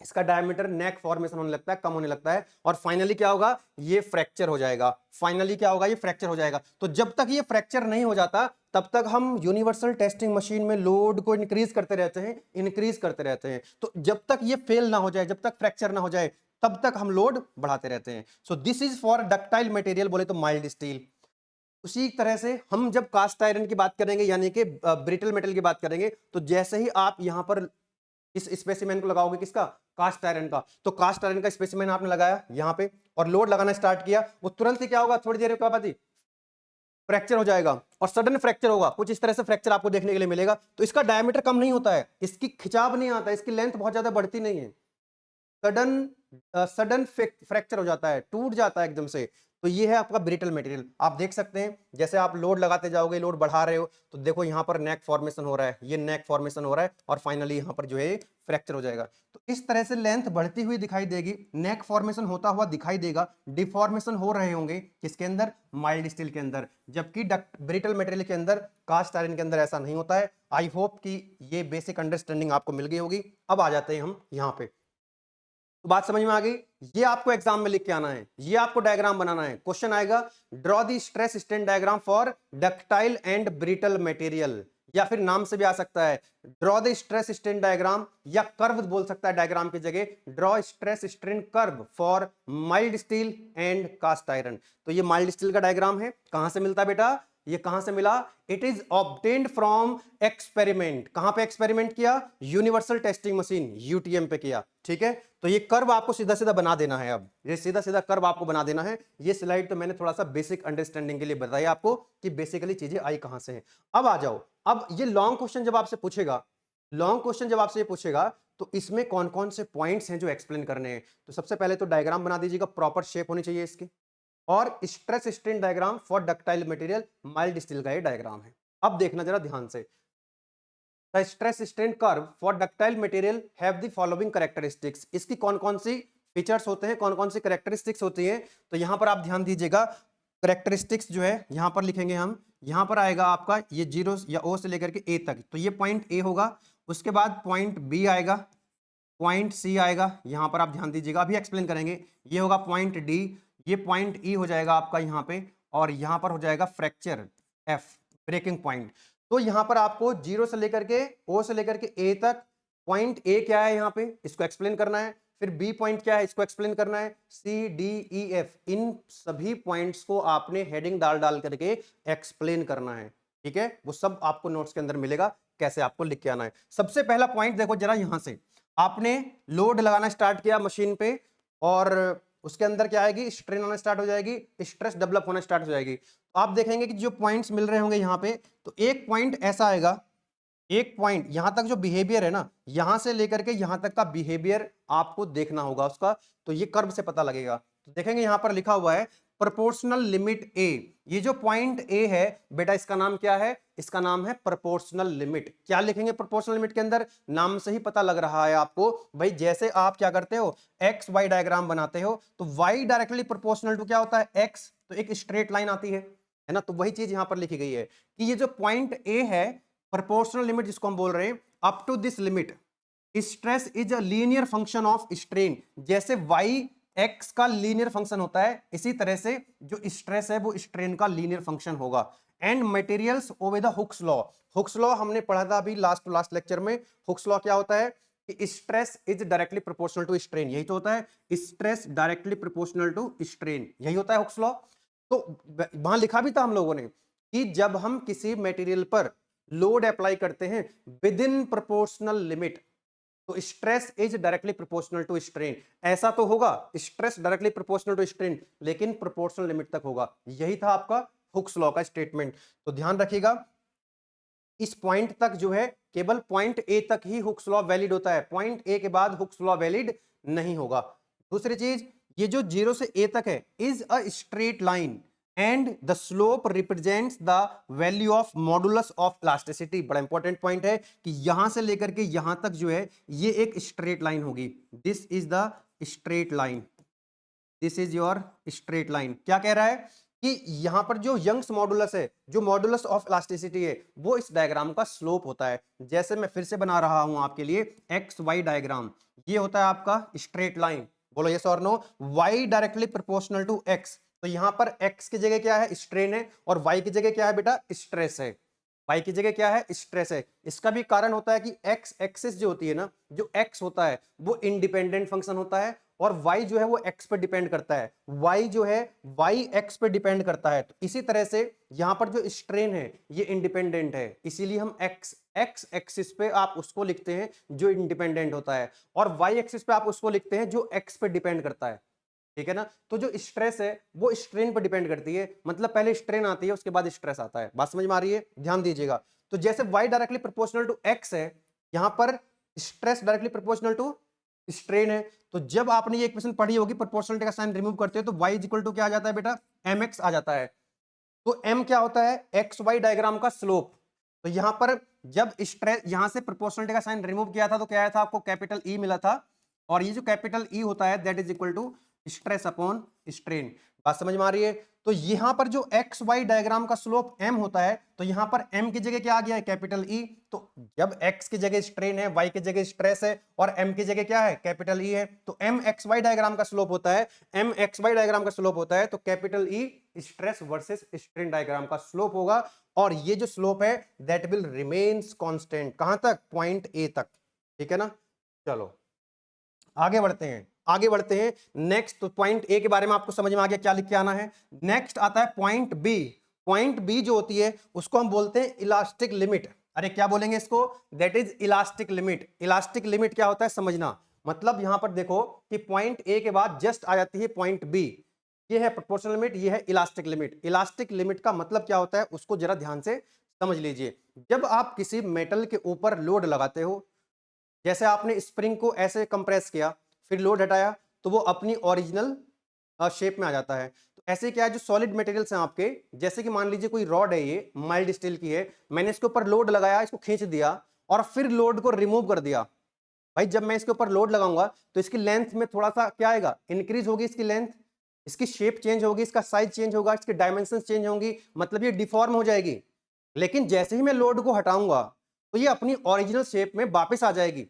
इसका डायमीटर नेक फॉर्मेशन होने लगता है, कम होने लगता है और फाइनली क्या होगा, ये फ्रैक्चर हो जाएगा। फाइनली क्या होगा, ये फ्रैक्चर हो जाएगा। तो जब तक ये फ्रैक्चर नहीं हो जाता तब तक हम यूनिवर्सल टेस्टिंग मशीन में लोड को इंक्रीज करते रहते हैं, इंक्रीज करते रहते हैं। तो जब तक ये फेल ना हो जाए, जब तक फ्रैक्चर ना हो जाए, तब तक हम लोड बढ़ाते रहते हैं। So this is for ductile material, बोले तो माइल्ड स्टील। उसी तरह से हम जब कास्ट आयरन की बात करेंगे यानी कि ब्रिटल मेटल की बात करेंगे, तो जैसे ही आप यहां पर इस स्पेसिमेन को लगाओगे, किसका, कास्ट आयरन का, तो कास्ट आयरन का स्पेसिमेन आपने लगाया यहां पे और लोड लगाना स्टार्ट किया, वो तुरंत ही क्या होगा, थोड़ी देर के बाद ही फ्रैक्चर हो जाएगा और सडन फ्रैक्चर होगा। कुछ इस तरह से फ्रैक्चर आपको देखने के लिए मिलेगा। तो इसका डायमीटर कम नहीं होता है, इसकी खिंचाव नहीं आता, इसकी लेंथ बहुत ज्यादा बढ़ती नहीं है, सडन सडन फ्रैक्चर हो जाता है, टूट जाता है एकदम से। तो ये है आपका ब्रिटल मटेरियल। आप देख सकते हैं जैसे आप लोड लगाते जाओगे, लोड बढ़ा रहे हो, तो देखो यहाँ पर नेक फॉर्मेशन हो रहा है, ये नेक फॉर्मेशन हो रहा है और फाइनली यहाँ पर जो है फ्रैक्चर हो जाएगा। तो इस तरह से लेंथ बढ़ती हुई दिखाई देगी, नेक फॉर्मेशन होता हुआ दिखाई देगा, डिफॉर्मेशन हो रहे होंगे किसके अंदर, माइल्ड स्टील के अंदर, जबकि ब्रिटल मटेरियल के अंदर, कास्ट आयरन के अंदर ऐसा नहीं होता है। आई होप कि ये बेसिक अंडरस्टैंडिंग आपको मिल गई होगी। अब आ जाते हैं हम यहाँ पे, तो बात समझ में आ गई। ये आपको एग्जाम में लिख के आना है, ये आपको डायग्राम बनाना है। क्वेश्चन आएगा, draw the stress strain diagram for ductile and brittle material, या फिर नाम से भी आ सकता है draw the stress strain diagram, या कर्व बोल सकता है डायग्राम की जगह, draw stress strain curve for mild steel and cast iron. तो ये माइल्ड स्टील का डायग्राम है, कहां से मिलता है बेटा, ये कहां से मिला, it is obtained from experiment. कहां पे एक्सपेरिमेंट किया, यूनिवर्सल टेस्टिंग मशीन यूटीएम पे किया, ठीक है। तो ये कर्व आपको सीधा सीधा बना देना है, अब ये सीधा सीधा कर्व आपको बना देना है। ये स्लाइड तो मैंने थोड़ा सा बेसिक अंडरस्टैंडिंग के लिए बताया आपको कि बेसिकली चीजें आई कहां से हैं। अब आ जाओ, अब ये लॉन्ग क्वेश्चन जब आपसे पूछेगा, लॉन्ग क्वेश्चन जब आपसे ये पूछेगा, तो इसमें कौन कौन से पॉइंट्स हैं जो एक्सप्लेन करने हैं। तो सबसे पहले तो डायग्राम बना दीजिएगा, प्रॉपर शेप होनी चाहिए इसकी, और stress strain diagram for ductile material, mild steel का ये डायग्राम है। अब देखना जरा ध्यान से, the stress strain curve for ductile material have the following characteristics. इसकी कौन कौन सी फीचर्स होते हैं, कौन कौन सी कैरेक्टरिस्टिक्स होती हैं। तो यहां पर आप ध्यान दीजिएगा, कैरेक्टरिस्टिक्स जो है यहां पर लिखेंगे हम, यहां पर आएगा आपका ये जीरो या ओ से लेकर के ए तक, तो ये पॉइंट ए होगा, उसके बाद पॉइंट बी आएगा, पॉइंट सी आएगा, यहां पर आप ध्यान दीजिएगा, अभी एक्सप्लेन करेंगे। ये होगा पॉइंट डी, ये पॉइंट ई हो जाएगा आपका यहाँ पे, और यहां पर हो जाएगा फ्रैक्चर एफ, ब्रेकिंग पॉइंट। तो यहां पर आपको जीरो से लेकर के ओ से लेकर के ए तक, पॉइंट ए क्या है यहाँ पे, इसको एक्सप्लेन करना है, फिर बी पॉइंट क्या है, इसको एक्सप्लेन करना है, सी डी ई एफ, इन सभी पॉइंट्स को आपने हेडिंग डाल डाल करके एक्सप्लेन करना है, ठीक है। वो सब आपको नोट्स के अंदर मिलेगा, कैसे आपको लिख के आना है। सबसे पहला पॉइंट देखो जरा, यहां से आपने लोड लगाना स्टार्ट किया मशीन पे, और उसके अंदर क्या आएगी, स्ट्रेन आना स्टार्ट हो जाएगी, स्ट्रेस डेवलप होना स्टार्ट हो जाएगी। तो आप देखेंगे कि जो पॉइंट्स मिल रहे होंगे यहाँ पे, तो एक पॉइंट ऐसा आएगा, एक पॉइंट यहां तक जो बिहेवियर है ना, यहां से लेकर के यहां तक का बिहेवियर आपको देखना होगा उसका, तो ये कर्व से पता लगेगा। तो देखेंगे यहां पर लिखा हुआ है प्रोपोर्शनल लिमिट ए, ये जो पॉइंट ए है बेटा, इसका नाम क्या है, इसका नाम है प्रोपोर्शनल लिमिट। क्या लिखेंगे प्रोपोर्शनल लिमिट के अंदर, नाम से ही पता लग रहा है आपको भाई, जैसे आप क्या करते हो, एक्स वाई डायग्राम बनाते हो, तो वाई डायरेक्टली प्रोपोर्शनल टू क्या होता है, एक्स, तो एक स्ट्रेट लाइन आती है ना। तो वही चीज यहां पर लिखी गई है कि ये जो पॉइंट ए है, प्रोपोर्शनल लिमिट जिसको हम बोल रहे हैं, up to this limit stress is a linear function of strain. जैसे y x का लीनियर फंक्शन होता है, इसी तरह से जो स्ट्रेस है वो स्ट्रेन का लीनियर फंक्शन होगा। And materials obey the Hooke's law, Hooke's law हमने पढ़ा था अभी लास्ट लेक्चर में। हुक्स लॉ क्या होता है, कि stress is directly proportional to strain, यही तो होता है, stress directly proportional to strain, यही होता है हुक्स लॉ। तो वहां लिखा भी था हम लोगों ने कि जब हम किसी मटेरियल पर लोड अप्लाई करते हैं विद इन प्रोपोर्शनल लिमिट, तो stress is directly proportional to strain. ऐसा तो होगा stress directly proportional to strain, लेकिन प्रोपोर्शनल लिमिट तक होगा। यही था आपका हुक्स लॉ का स्टेटमेंट। तो ध्यान रखिएगा, इस पॉइंट तक जो है केवल पॉइंट ए तक ही हुक्स लॉ वैलिड होता है, पॉइंट ए के बाद हुक्स लॉ वैलिड नहीं होगा। दूसरी चीज, ये जो 0 से ए तक है is a straight line and the slope represents the value of modulus of elasticity. बड़ा इंपॉर्टेंट पॉइंट है कि यहां से लेकर के यहां तक जो है ये एक स्ट्रेट लाइन होगी। This is the straight line, this is your straight line. क्या कह रहा है कि यहां पर जो यंग्स मॉडुलस है, जो मॉडुलस ऑफ इलास्टिसिटी है, वो इस डायग्राम का स्लोप होता है। जैसे मैं फिर से बना रहा हूं आपके लिए एक्स वाई डायग्राम, ये होता है आपका स्ट्रेट लाइन। बोलो यस और no. Y directly proportional to X, तो यहां पर एक्स की जगह क्या है, स्ट्रेन है, और वाई की जगह क्या है बेटा, स्ट्रेस है। वाई की जगह क्या है, स्ट्रेस है। इसका भी कारण होता है कि एक्स एक्सिस जो होती है ना, जो एक्स होता है वो इंडिपेंडेंट फंक्शन होता है, और y जो है वो x पे डिपेंड करता है। y जो है y x पे डिपेंड करता है। तो इसी तरह से यहां पर जो स्ट्रेन है ये इंडिपेंडेंट है, इसीलिए हम x एक्सिस पे आप उसको लिखते हैं जो इंडिपेंडेंट होता है, और y एक्सिस पे आप उसको लिखते हैं जो x पे डिपेंड करता है। ठीक है ना। तो जो स्ट्रेस है वो स्ट्रेन पर डिपेंड करती है, मतलब पहले स्ट्रेन आती है उसके बाद स्ट्रेस आता है। बात समझ में आ रही है, ध्यान दीजिएगा। तो जैसे y directly proportional to x है, यहां पर stress directly proportional to strain है। तो जब आपने ये इक्वेशन पढ़ी होगी, प्रोपोर्शनलिटी का साइन रिमूव करते हो तो y इज इक्वल टू क्या आ जाता है बेटा, mx आ जाता है। तो m क्या होता है, एक्स वाई डायग्राम का स्लोप। तो यहां पर जब स्ट्रेस, यहां से प्रोपोर्शनलिटी का साइन रिमूव किया था तो क्या आया था आपको, कैपिटल E मिला था, और ये जो कैपिटल E होता है that is equal to stress upon strain. बात समझ में आ रही है। तो यहां पर जो एक्स वाई डायग्राम का स्लोप m होता है, तो यहां पर m की जगह क्या आ गया है, कैपिटल E। तो जब x की जगह स्ट्रेन है, y की जगह स्ट्रेस है, और m की जगह क्या है, कैपिटल E है, तो m एक्स वाई डायग्राम का स्लोप होता है, m एक्स वाई डायग्राम का स्लोप होता है, तो capital E stress versus strain diagram का स्लोप होगा। और ये जो स्लोप है दैट विल रिमेन्स कांस्टेंट, कहां तक, पॉइंट ए तक। ठीक है ना। चलो आगे बढ़ते हैं, आगे बढ़ते हैं नेक्स्ट। तो पॉइंट ए के बारे में आपको समझ में आ गया क्या लिख के आना है। नेक्स्ट आता है पॉइंट बी। पॉइंट बी जो होती है उसको हम बोलते हैं इलास्टिक लिमिट। अरे क्या बोलेंगे इसको, that is elastic limit. Elastic limit क्या होता है समझना, मतलब यहां पर देखो कि पॉइंट ए के बाद जस्ट आ जाती है पॉइंट बी। ये है प्रोपोर्शनल लिमिट, ये है इलास्टिक लिमिट। इलास्टिक लिमिट का मतलब क्या होता है उसको जरा ध्यान से समझ लीजिए। जब आप किसी मेटल के ऊपर लोड लगाते हो, जैसे आपने स्प्रिंग को ऐसे कंप्रेस किया, फिर लोड हटाया, तो वो अपनी ओरिजिनल शेप में आ जाता है। तो ऐसे क्या है, जो सॉलिड मटेरियल्स हैं आपके, जैसे कि मान लीजिए कोई रॉड है, ये माइल्ड स्टील की है, मैंने इसके ऊपर लोड लगाया, इसको खींच दिया और फिर लोड को रिमूव कर दिया। भाई जब मैं इसके ऊपर लोड लगाऊंगा तो इसकी लेंथ में थोड़ा सा क्या आएगा, इंक्रीज होगी इसकी लेंथ, इसकी शेप चेंज होगी, इसका साइज चेंज होगा, इसकी डायमेंशन चेंज होंगी, मतलब ये डिफॉर्म हो जाएगी। लेकिन जैसे ही मैं लोड को हटाऊंगा तो ये अपनी ओरिजिनल शेप में वापस आ जाएगी।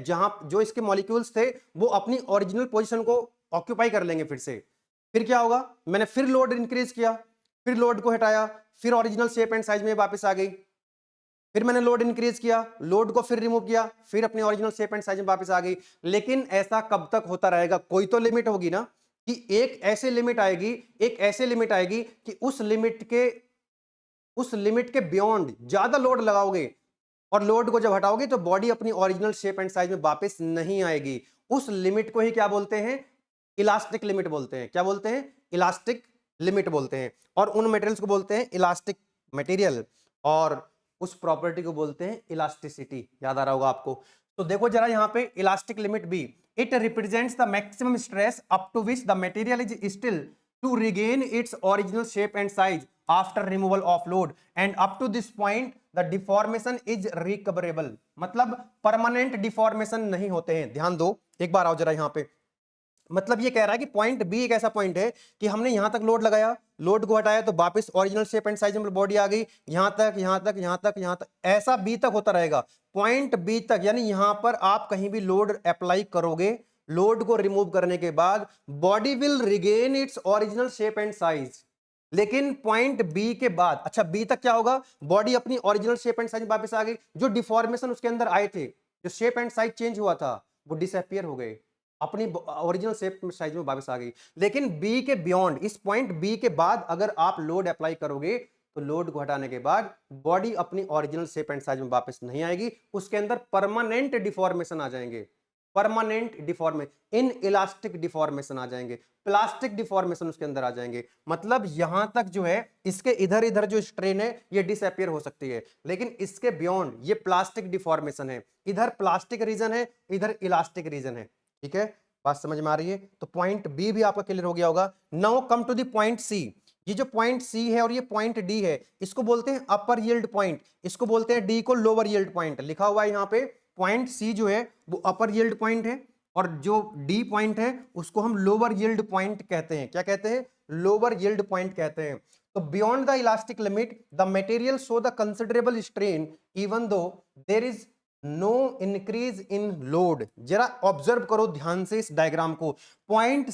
जहां जो इसके मॉलिक्यूल्स थे वो अपनी ओरिजिनल पोजीशन को ऑक्यूपाई कर लेंगे फिर से। फिर क्या होगा, मैंने फिर लोड इंक्रीज किया, फिर लोड को हटाया, फिर ओरिजिनल शेप एंड साइज में वापस आ गई। फिर मैंने लोड इंक्रीज किया, लोड को फिर रिमूव किया, फिर अपनी ओरिजिनल शेप एंड साइज में वापस आ गई। लेकिन ऐसा कब तक होता रहेगा, कोई तो लिमिट होगी ना, कि एक ऐसे लिमिट आएगी, एक ऐसे लिमिट आएगी कि उस लिमिट के बियॉन्ड ज्यादा लोड लगाओगे और लोड को जब हटाओगे तो बॉडी अपनी ओरिजिनल शेप एंड साइज में वापस नहीं आएगी। उस लिमिट को ही क्या बोलते हैं, इलास्टिक लिमिट बोलते हैं। क्या बोलते हैं, इलास्टिक लिमिट बोलते हैं। और उन मटेरियल्स को बोलते हैं इलास्टिक मटेरियल, और उस प्रॉपर्टी को बोलते हैं इलास्टिसिटी। याद आ रहा होगा आपको। तो देखो जरा यहां पे elastic limit B, it represents the maximum stress up to which the material is still to regain its original shape and size after removal of load, and up to this point the deformation is recoverable. मतलब परमानेंट डिफॉर्मेशन नहीं होते हैं। ध्यान दो एक बार, आओ जरा यहां पे। मतलब ये कह रहा है कि पॉइंट बी एक ऐसा पॉइंट है कि हमने यहां तक लोड लगाया, लोड को हटाया, तो वापस ओरिजिनल शेप एंड साइज में बॉडी आ गई, यहां तक, यहां तक, यहां तक, यहां तक, ऐसा बी तक होता रहेगा। पॉइंट बी तक, यानी यहां पर आप कहीं भी लोड अप्लाई करोगे, लोड को रिमूव करने के बाद body will regain its original shape and size. लेकिन पॉइंट बी के बाद, अच्छा बी तक क्या होगा, बॉडी अपनी ओरिजिनल शेप एंड साइज वापस आ गई, जो डिफॉर्मेशन उसके अंदर आए थे जो शेप एंड साइज चेंज हुआ था वो डिसअपियर हो गए, अपनी ओरिजिनल शेप साइज में वापस आ गई। लेकिन बी के बियॉन्ड, इस पॉइंट बी के बाद अगर आप लोड अप्लाई करोगे तो लोड को हटाने के बाद बॉडी अपनी ओरिजिनल शेप एंड साइज में वापस नहीं आएगी, उसके अंदर परमानेंट डिफॉर्मेशन आ जाएंगे, permanent deformation, inelastic deformation आ जाएंगे, प्लास्टिक डिफॉर्मेशन उसके अंदर आ जाएंगे। मतलब यहां तक जो है इसके इधर इधर जो स्ट्रेन है ये डिसअपियर हो सकती है, लेकिन इसके बियॉन्ड ये प्लास्टिक डिफॉर्मेशन है, इधर प्लास्टिक रीजन है, इधर इलास्टिक रीजन है। ठीक है, बात समझ में आ रही है? तो पॉइंट बी भी आपका क्लियर हो गया होगा। Now come to the point C. ये जो पॉइंट सी है और ये पॉइंट डी है, इसको बोलते हैं अपर यील्ड पॉइंट, इसको बोलते हैं डी को लोअर यील्ड पॉइंट। लिखा हुआ है यहाँ पे पॉइंट सी जो है वो अपर यील्ड पॉइंट है और जो डी पॉइंट है उसको हम लोअर यील्ड पॉइंट कहते हैं। क्या कहते हैं? लोअर यील्ड पॉइंट कहते हैं। तो beyond the elastic limit the material show the considerable strain even though there is no increase in load. जरा ऑब्जर्व करो ध्यान से इस डायग्राम को। पॉइंट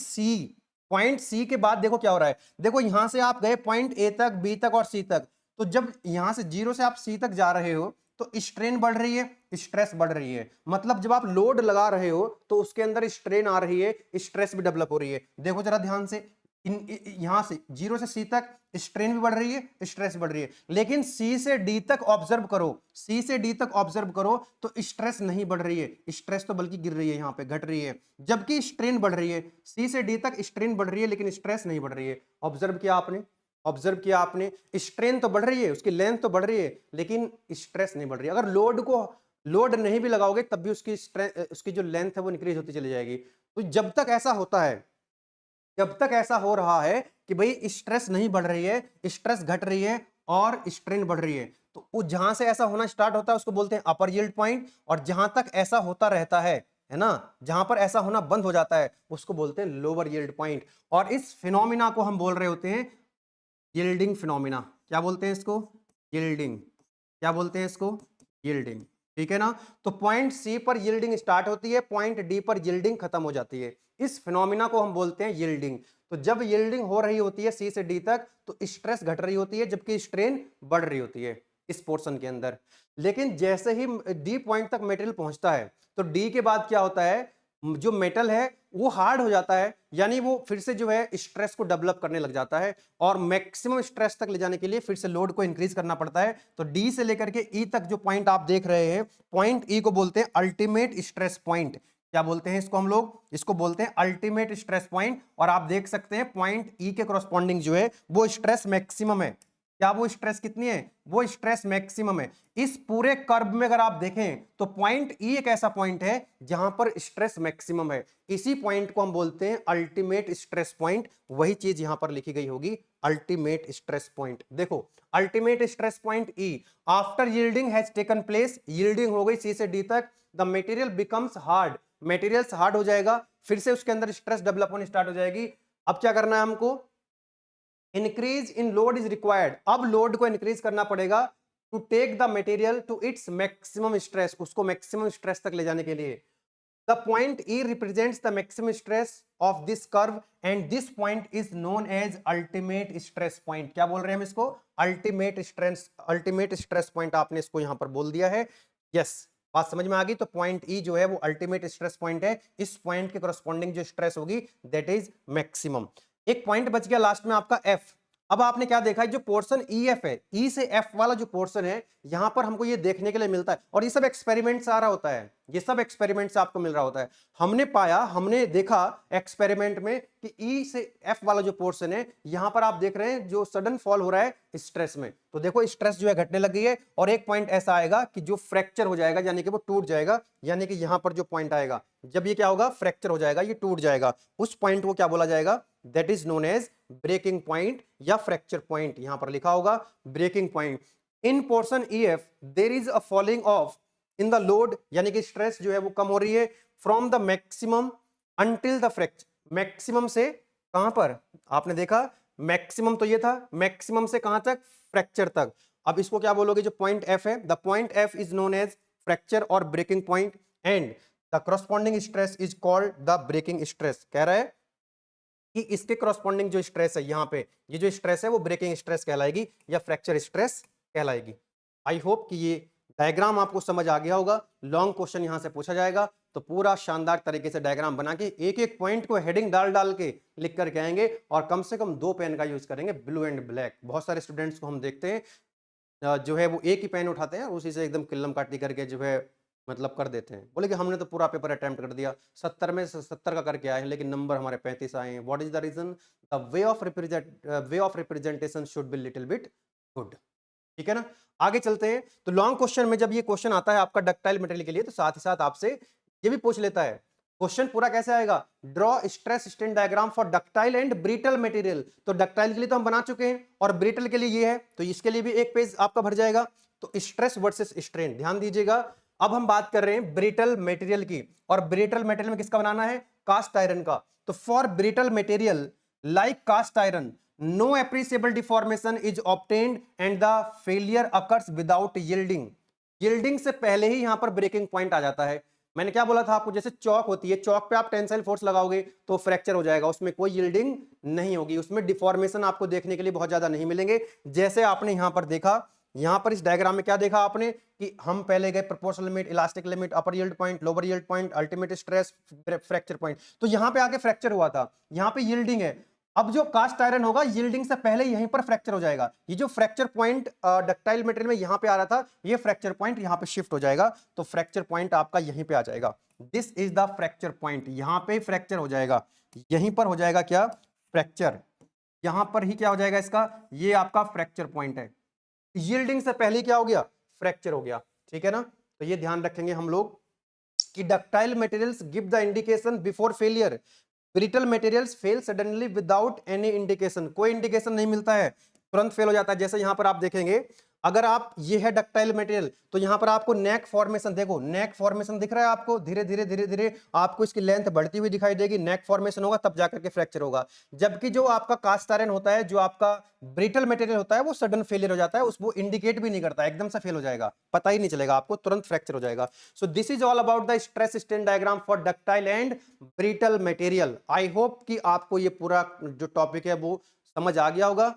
सी के बाद देखो क्या हो रहा है। देखो यहां से आप गए पॉइंट ए तक, बी तक और सी तक, तो जब यहां से जीरो से आप सी तक जा रहे हो तो स्ट्रेन बढ़ रही है, स्ट्रेस बढ़ रही है। मतलब जब आप लोड लगा रहे हो तो उसके अंदर स्ट्रेन आ रही है, स्ट्रेस भी डेवलप हो रही है। देखो जरा ध्यान से, यहां से जीरो से सी तक स्ट्रेन भी बढ़ रही है, स्ट्रेस बढ़ रही है। लेकिन सी से डी तक ऑब्जर्व करो, सी से डी तक ऑब्जर्व करो तो स्ट्रेस नहीं बढ़ रही है, स्ट्रेस तो बल्कि गिर रही है, यहां पे घट रही है, जबकि स्ट्रेन बढ़ रही है। सी से डी तक स्ट्रेन बढ़ रही है लेकिन स्ट्रेस नहीं बढ़ रही है। ऑब्जर्व किया आपने? ऑब्जर्व किया आपने? स्ट्रेन तो बढ़ रही है, उसकी लेंथ तो बढ़ रही है लेकिन स्ट्रेस नहीं बढ़ रही है। अगर लोड नहीं भी लगाओगे तब भी उसकी जो लेंथ है वो इंक्रीज होती चली जाएगी। तो जब तक ऐसा होता है, जब तक ऐसा हो रहा है कि भाई स्ट्रेस नहीं बढ़ रही है, स्ट्रेस घट रही है और स्ट्रेन बढ़ रही है, तो जहां से ऐसा होना स्टार्ट होता है उसको बोलते हैं अपर यील्ड पॉइंट। और जहां तक ऐसा होता रहता है ना, जहां पर ऐसा होना बंद हो जाता है उसको बोलते हैं लोअर यील्ड पॉइंट। और इस फिनोमिना को हम बोल रहे होते हैं यील्डिंग फिनोमिना। क्या बोलते हैं इसको? यील्डिंग। क्या बोलते हैं इसको? यील्डिंग। ठीक है ना? तो पॉइंट सी पर यील्डिंग स्टार्ट होती है, पॉइंट डी पर यील्डिंग खत्म हो जाती है। इस फिनोमिना को हम बोलते हैं यील्डिंग। तो जब यील्डिंग हो रही होती है सी से डी तक तो स्ट्रेस घट रही होती है जबकि स्ट्रेन बढ़ रही होती है इस पोर्शन के अंदर। लेकिन जैसे ही डी पॉइंट तक मटेरियल पहुंचता है तो डी के बाद क्या होता है, जो मेटल है वो हार्ड हो जाता है, यानी वो फिर से जो है स्ट्रेस को डेवलप करने लग जाता है और मैक्सिमम स्ट्रेस तक ले जाने के लिए फिर से लोड को इंक्रीज करना पड़ता है। तो डी से लेकर के ई तक जो पॉइंट आप देख रहे हैं, पॉइंट ई को बोलते हैं अल्टीमेट स्ट्रेस पॉइंट। क्या बोलते हैं इसको हम लोग? इसको बोलते हैं अल्टीमेट स्ट्रेस पॉइंट। और आप देख सकते हैं पॉइंट ई के करस्पॉन्डिंग जो है वो स्ट्रेस मैक्सिमम है। क्या वो स्ट्रेस कितनी है? वो स्ट्रेस मैक्सिमम है। इस पूरे कर्व में अगर आप देखें तो पॉइंट ई एक ऐसा पॉइंट है जहां पर स्ट्रेस मैक्सिमम है। इसी पॉइंट को हम बोलते हैं अल्टीमेट स्ट्रेस पॉइंट। वही चीज यहां पर लिखी गई होगी, अल्टीमेट स्ट्रेस पॉइंट। देखो ultimate stress point E, after yielding has taken place, yielding हो गई सी से डी तक, the material becomes hard, material hard हो जाएगा, फिर से उसके अंदर स्ट्रेस डेवलप होनी स्टार्ट हो जाएगी। अब क्या करना है हमको? Increase in load is required. अब लोड को इंक्रीज करना पड़ेगा to take the material to its maximum stress, उसको मैक्सिमम स्ट्रेस तक ले जाने के लिए। The point E represents the maximum stress of this curve and this point is known as ultimate stress point. क्या बोल रहे हैं हम इसको? Ultimate stress point. आपने इसको यहां पर बोल दिया है। यस, बात समझ में आ गई। तो पॉइंट ई जो है वो अल्टीमेट स्ट्रेस पॉइंट है। इस पॉइंट के करस्पॉन्डिंग जो स्ट्रेस होगी दैट इज मैक्सिमम। एक पॉइंट बच गया लास्ट में आपका एफ। अब आपने क्या देखा है, जो पोर्शन ई एफ है, ई से एफ वाला जो पोर्शन है, यहां पर हमको ये देखने के लिए मिलता है। और ये सब एक्सपेरिमेंट से आ रहा होता है, ये सब एक्सपेरिमेंट से आपको मिल रहा होता है। हमने देखा एक्सपेरिमेंट में कि ई से एफ वाला जो पोर्शन है, यहां पर आप देख रहे हैं जो सडन फॉल हो रहा है स्ट्रेस में। तो देखो स्ट्रेस जो है घटने लग गई है और एक पॉइंट ऐसा आएगा कि जो फ्रैक्चर हो जाएगा, यानी कि वो टूट जाएगा। यानी कि यहां पर जो पॉइंट आएगा, जब ये क्या होगा, फ्रैक्चर हो जाएगा, ये टूट जाएगा, उस पॉइंट को क्या बोला जाएगा? That is known as breaking point या फ्रैक्चर पॉइंट। यहां पर लिखा होगा breaking point. In portion E F there is a falling off in the load, यानी कि स्ट्रेस जो है वो कम हो रही है from the maximum until the fracture. Maximum से कहां पर? आपने देखा मैक्सिमम तो ये था, मैक्सिमम से कहां तक? फ्रैक्चर तक। अब इसको क्या बोलोगे? जो पॉइंट एफ है, the point F is known as fracture और breaking point and the corresponding stress is called the breaking stress. कह रहा है कि इसके करस्पॉन्डिंग जो स्ट्रेस है यहां पे, ये जो स्ट्रेस है वो ब्रेकिंग स्ट्रेस कहलाएगी या फ्रैक्चर स्ट्रेस कहलाएगी। आई होप कि ये डायग्राम आपको समझ आ गया होगा, लॉन्ग क्वेश्चन यहां से पूछा जाएगा तो पूरा शानदार तरीके से डायग्राम बना के एक एक पॉइंट को हेडिंग डाल डाल के लिख करके आएंगे, और कम से कम 2 पेन का यूज करेंगे, ब्लू एंड ब्लैक। बहुत सारे स्टूडेंट्स को हम देखते हैं जो है वो एक ही पेन उठाते हैं, उसी से एकदम किल्लम काटी करके जो है मतलब कर देते हैं, बोले कि हमने तो पूरा पेपर अटेम्प्ट कर दिया, 70 में से 70 का करके आए हैं लेकिन नंबर हमारे 35 आए हैं। What is the reason? The way of representation should be little bit good. ठीक है ना, आगे चलते हैं। तो लॉन्ग क्वेश्चन में जब ये क्वेश्चन आता है आपका डक्टाइल मटेरियल के लिए, तो साथ ही साथ आपसे ये भी पूछ लेता है, क्वेश्चन पूरा कैसे आएगा, draw stress strain diagram for ductile and brittle material. तो डक्टाइल के लिए तो हम बना चुके हैं, और ब्रिटल के लिए ये है, तो इसके लिए भी एक पेज आपका भर जाएगा। तो स्ट्रेस वर्सेस स्ट्रेन, ध्यान दीजिएगा। अब हम बात कर रहे हैं ब्रिटल मटेरियल की, और ब्रिटल मटेरियल में किसका बनाना है, कास्ट आयरन का। तो for brittle material like cast iron, no appreciable deformation is obtained and the failure occurs without yielding। yielding से पहले ही यहां पर ब्रेकिंग पॉइंट आ जाता है। मैंने क्या बोला था आपको, जैसे चौक होती है, चौक पे आप टेंसाइल फोर्स लगाओगे तो फ्रैक्चर हो जाएगा, उसमें कोई यील्डिंग नहीं होगी, उसमें डिफॉर्मेशन आपको देखने के लिए बहुत ज्यादा नहीं मिलेंगे। जैसे आपने यहां पर देखा, यहां पर इस डायग्राम में क्या देखा आपने कि हम पहले गए proportional limit, elastic limit, upper yield point, lower yield point, ultimate stress, fracture point. तो यहां पे आके फ्रैक्चर हुआ था, यहां पे यील्डिंग है। अब जो कास्ट आयरन होगा, यील्डिंग से पहले यहीं पर फ्रैक्चर हो जाएगा। ये जो फ्रैक्चर पॉइंट डक्टाइल मटेरियल में यहां पे आ रहा था, ये फ्रैक्चर पॉइंट यहां पे शिफ्ट हो जाएगा, तो फ्रैक्चर पॉइंट आपका यहीं पे आ जाएगा। This is the fracture point, यहां पे फ्रैक्चर हो जाएगा, यहीं पर हो जाएगा क्या, फ्रैक्चर। यहां पर ही क्या हो जाएगा इसका, ये आपका फ्रैक्चर पॉइंट है। यील्डिंग से पहले क्या हो गया, फ्रैक्चर हो गया। ठीक है ना, तो ये ध्यान रखेंगे हम लोग कि ductile materials give the indication before failure, brittle materials fail suddenly without any indication, कोई इंडिकेशन नहीं मिलता है, तुरंत फेल हो जाता है। जैसे यहां पर आप देखेंगे, अगर आप ये है डक्टाइल मटेरियल, तो यहां पर आपको नेक फॉर्मेशन, देखो नेक फॉर्मेशन दिख रहा है आपको, धीरे धीरे धीरे धीरे आपको इसकी लेंथ बढ़ती हुई दिखाई देगी, नेक फॉर्मेशन होगा तब जाकर के फ्रैक्चर होगा। जबकि जो आपका कास्ट आयरन होता है, जो आपका ब्रिटल मटेरियल होता है, वो सडन फेलियर हो जाता है, उसको इंडिकेट भी नहीं करता, एकदम से फेल हो जाएगा, पता ही नहीं चलेगा आपको, तुरंत फ्रैक्चर हो जाएगा। So this is all about the stress strain diagram for ductile and brittle material. I hope कि आपको ये पूरा जो टॉपिक है वो समझ आ गया होगा।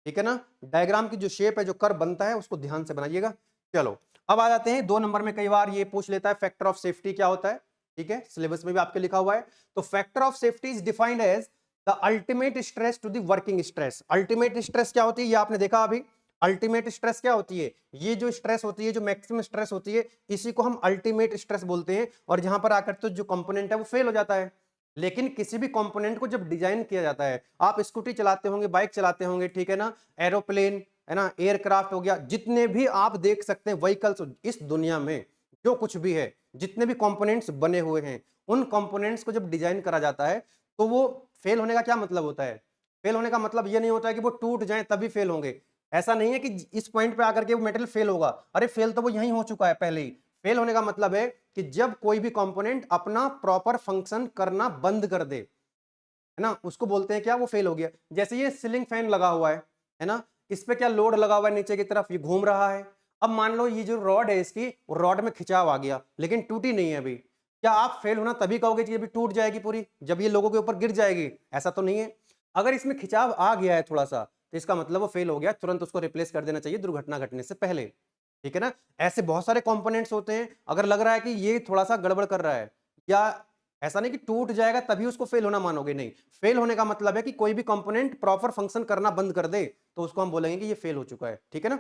ठीक है ना, डायग्राम की जो शेप है, जो कर्व बनता है, उसको ध्यान से बनाइएगा। चलो अब आ जाते हैं 2 नंबर में, कई बार ये पूछ लेता है फैक्टर ऑफ सेफ्टी क्या होता है। ठीक है, सिलेबस में भी आपके लिखा हुआ है। तो factor of safety is defined as the ultimate stress to the working stress. Ultimate stress क्या होती है, ये आपने देखा अभी। अल्टीमेट स्ट्रेस क्या होती है, ये जो स्ट्रेस होती है, जो मैक्सिमम स्ट्रेस होती है, इसी को हम अल्टीमेट स्ट्रेस बोलते हैं। और जहां पर आकर तो जो कंपोनेंट है वो फेल हो जाता है। लेकिन किसी भी कंपोनेंट को जब डिजाइन किया जाता है, आप स्कूटी चलाते होंगे, बाइक चलाते होंगे, ठीक है ना, एरोप्लेन है ना, एयरक्राफ्ट हो गया, जितने भी आप देख सकते हैं व्हीकल्स इस दुनिया में, जो कुछ भी है, जितने भी कंपोनेंट्स बने हुए हैं, उन कंपोनेंट्स को जब डिजाइन करा जाता है, तो वो फेल होने का क्या मतलब होता है, फेल होने का मतलब ये नहीं होता है कि वो टूट जाए तभी फेल होंगे। ऐसा नहीं है कि इस पॉइंट पे आकर के वो मेटेरियल फेल होगा, अरे फेल तो वो यहीं हो चुका है पहले ही। फेल होने का मतलब है कि जब कोई भी कंपोनेंट अपना प्रॉपर फंक्शन करना बंद कर दे, है ना, उसको बोलते हैं क्या, वो फेल हो गया। जैसे ये सीलिंग फैन लगा हुआ है ना, इस पे क्या लोड लगा हुआ है नीचे की तरफ, ये घूम रहा है। अब मान लो ये जो रॉड है इसकी, रॉड में खिंचाव आ गया लेकिन टूटी नहीं है अभी, क्या आप फेल होना तभी कहोगे कि अभी टूट जाएगी पूरी जब ये लोगों के ऊपर गिर जाएगी? ऐसा तो नहीं है। अगर इसमें खिंचाव आ गया है थोड़ा सा, तो इसका मतलब वो फेल हो गया, तुरंत उसको रिप्लेस कर देना चाहिए दुर्घटना घटने से पहले। ठीक है ना, ऐसे बहुत सारे कंपोनेंट्स होते हैं, अगर लग रहा है कि ये थोड़ा सा गड़बड़ कर रहा है, या ऐसा नहीं कि टूट जाएगा तभी उसको फेल होना मानोगे, नहीं। फेल होने का मतलब है कि कोई भी कंपोनेंट प्रॉपर फंक्शन करना बंद कर दे, तो उसको हम बोलेंगे कि ये फेल हो चुका है। ठीक है ना,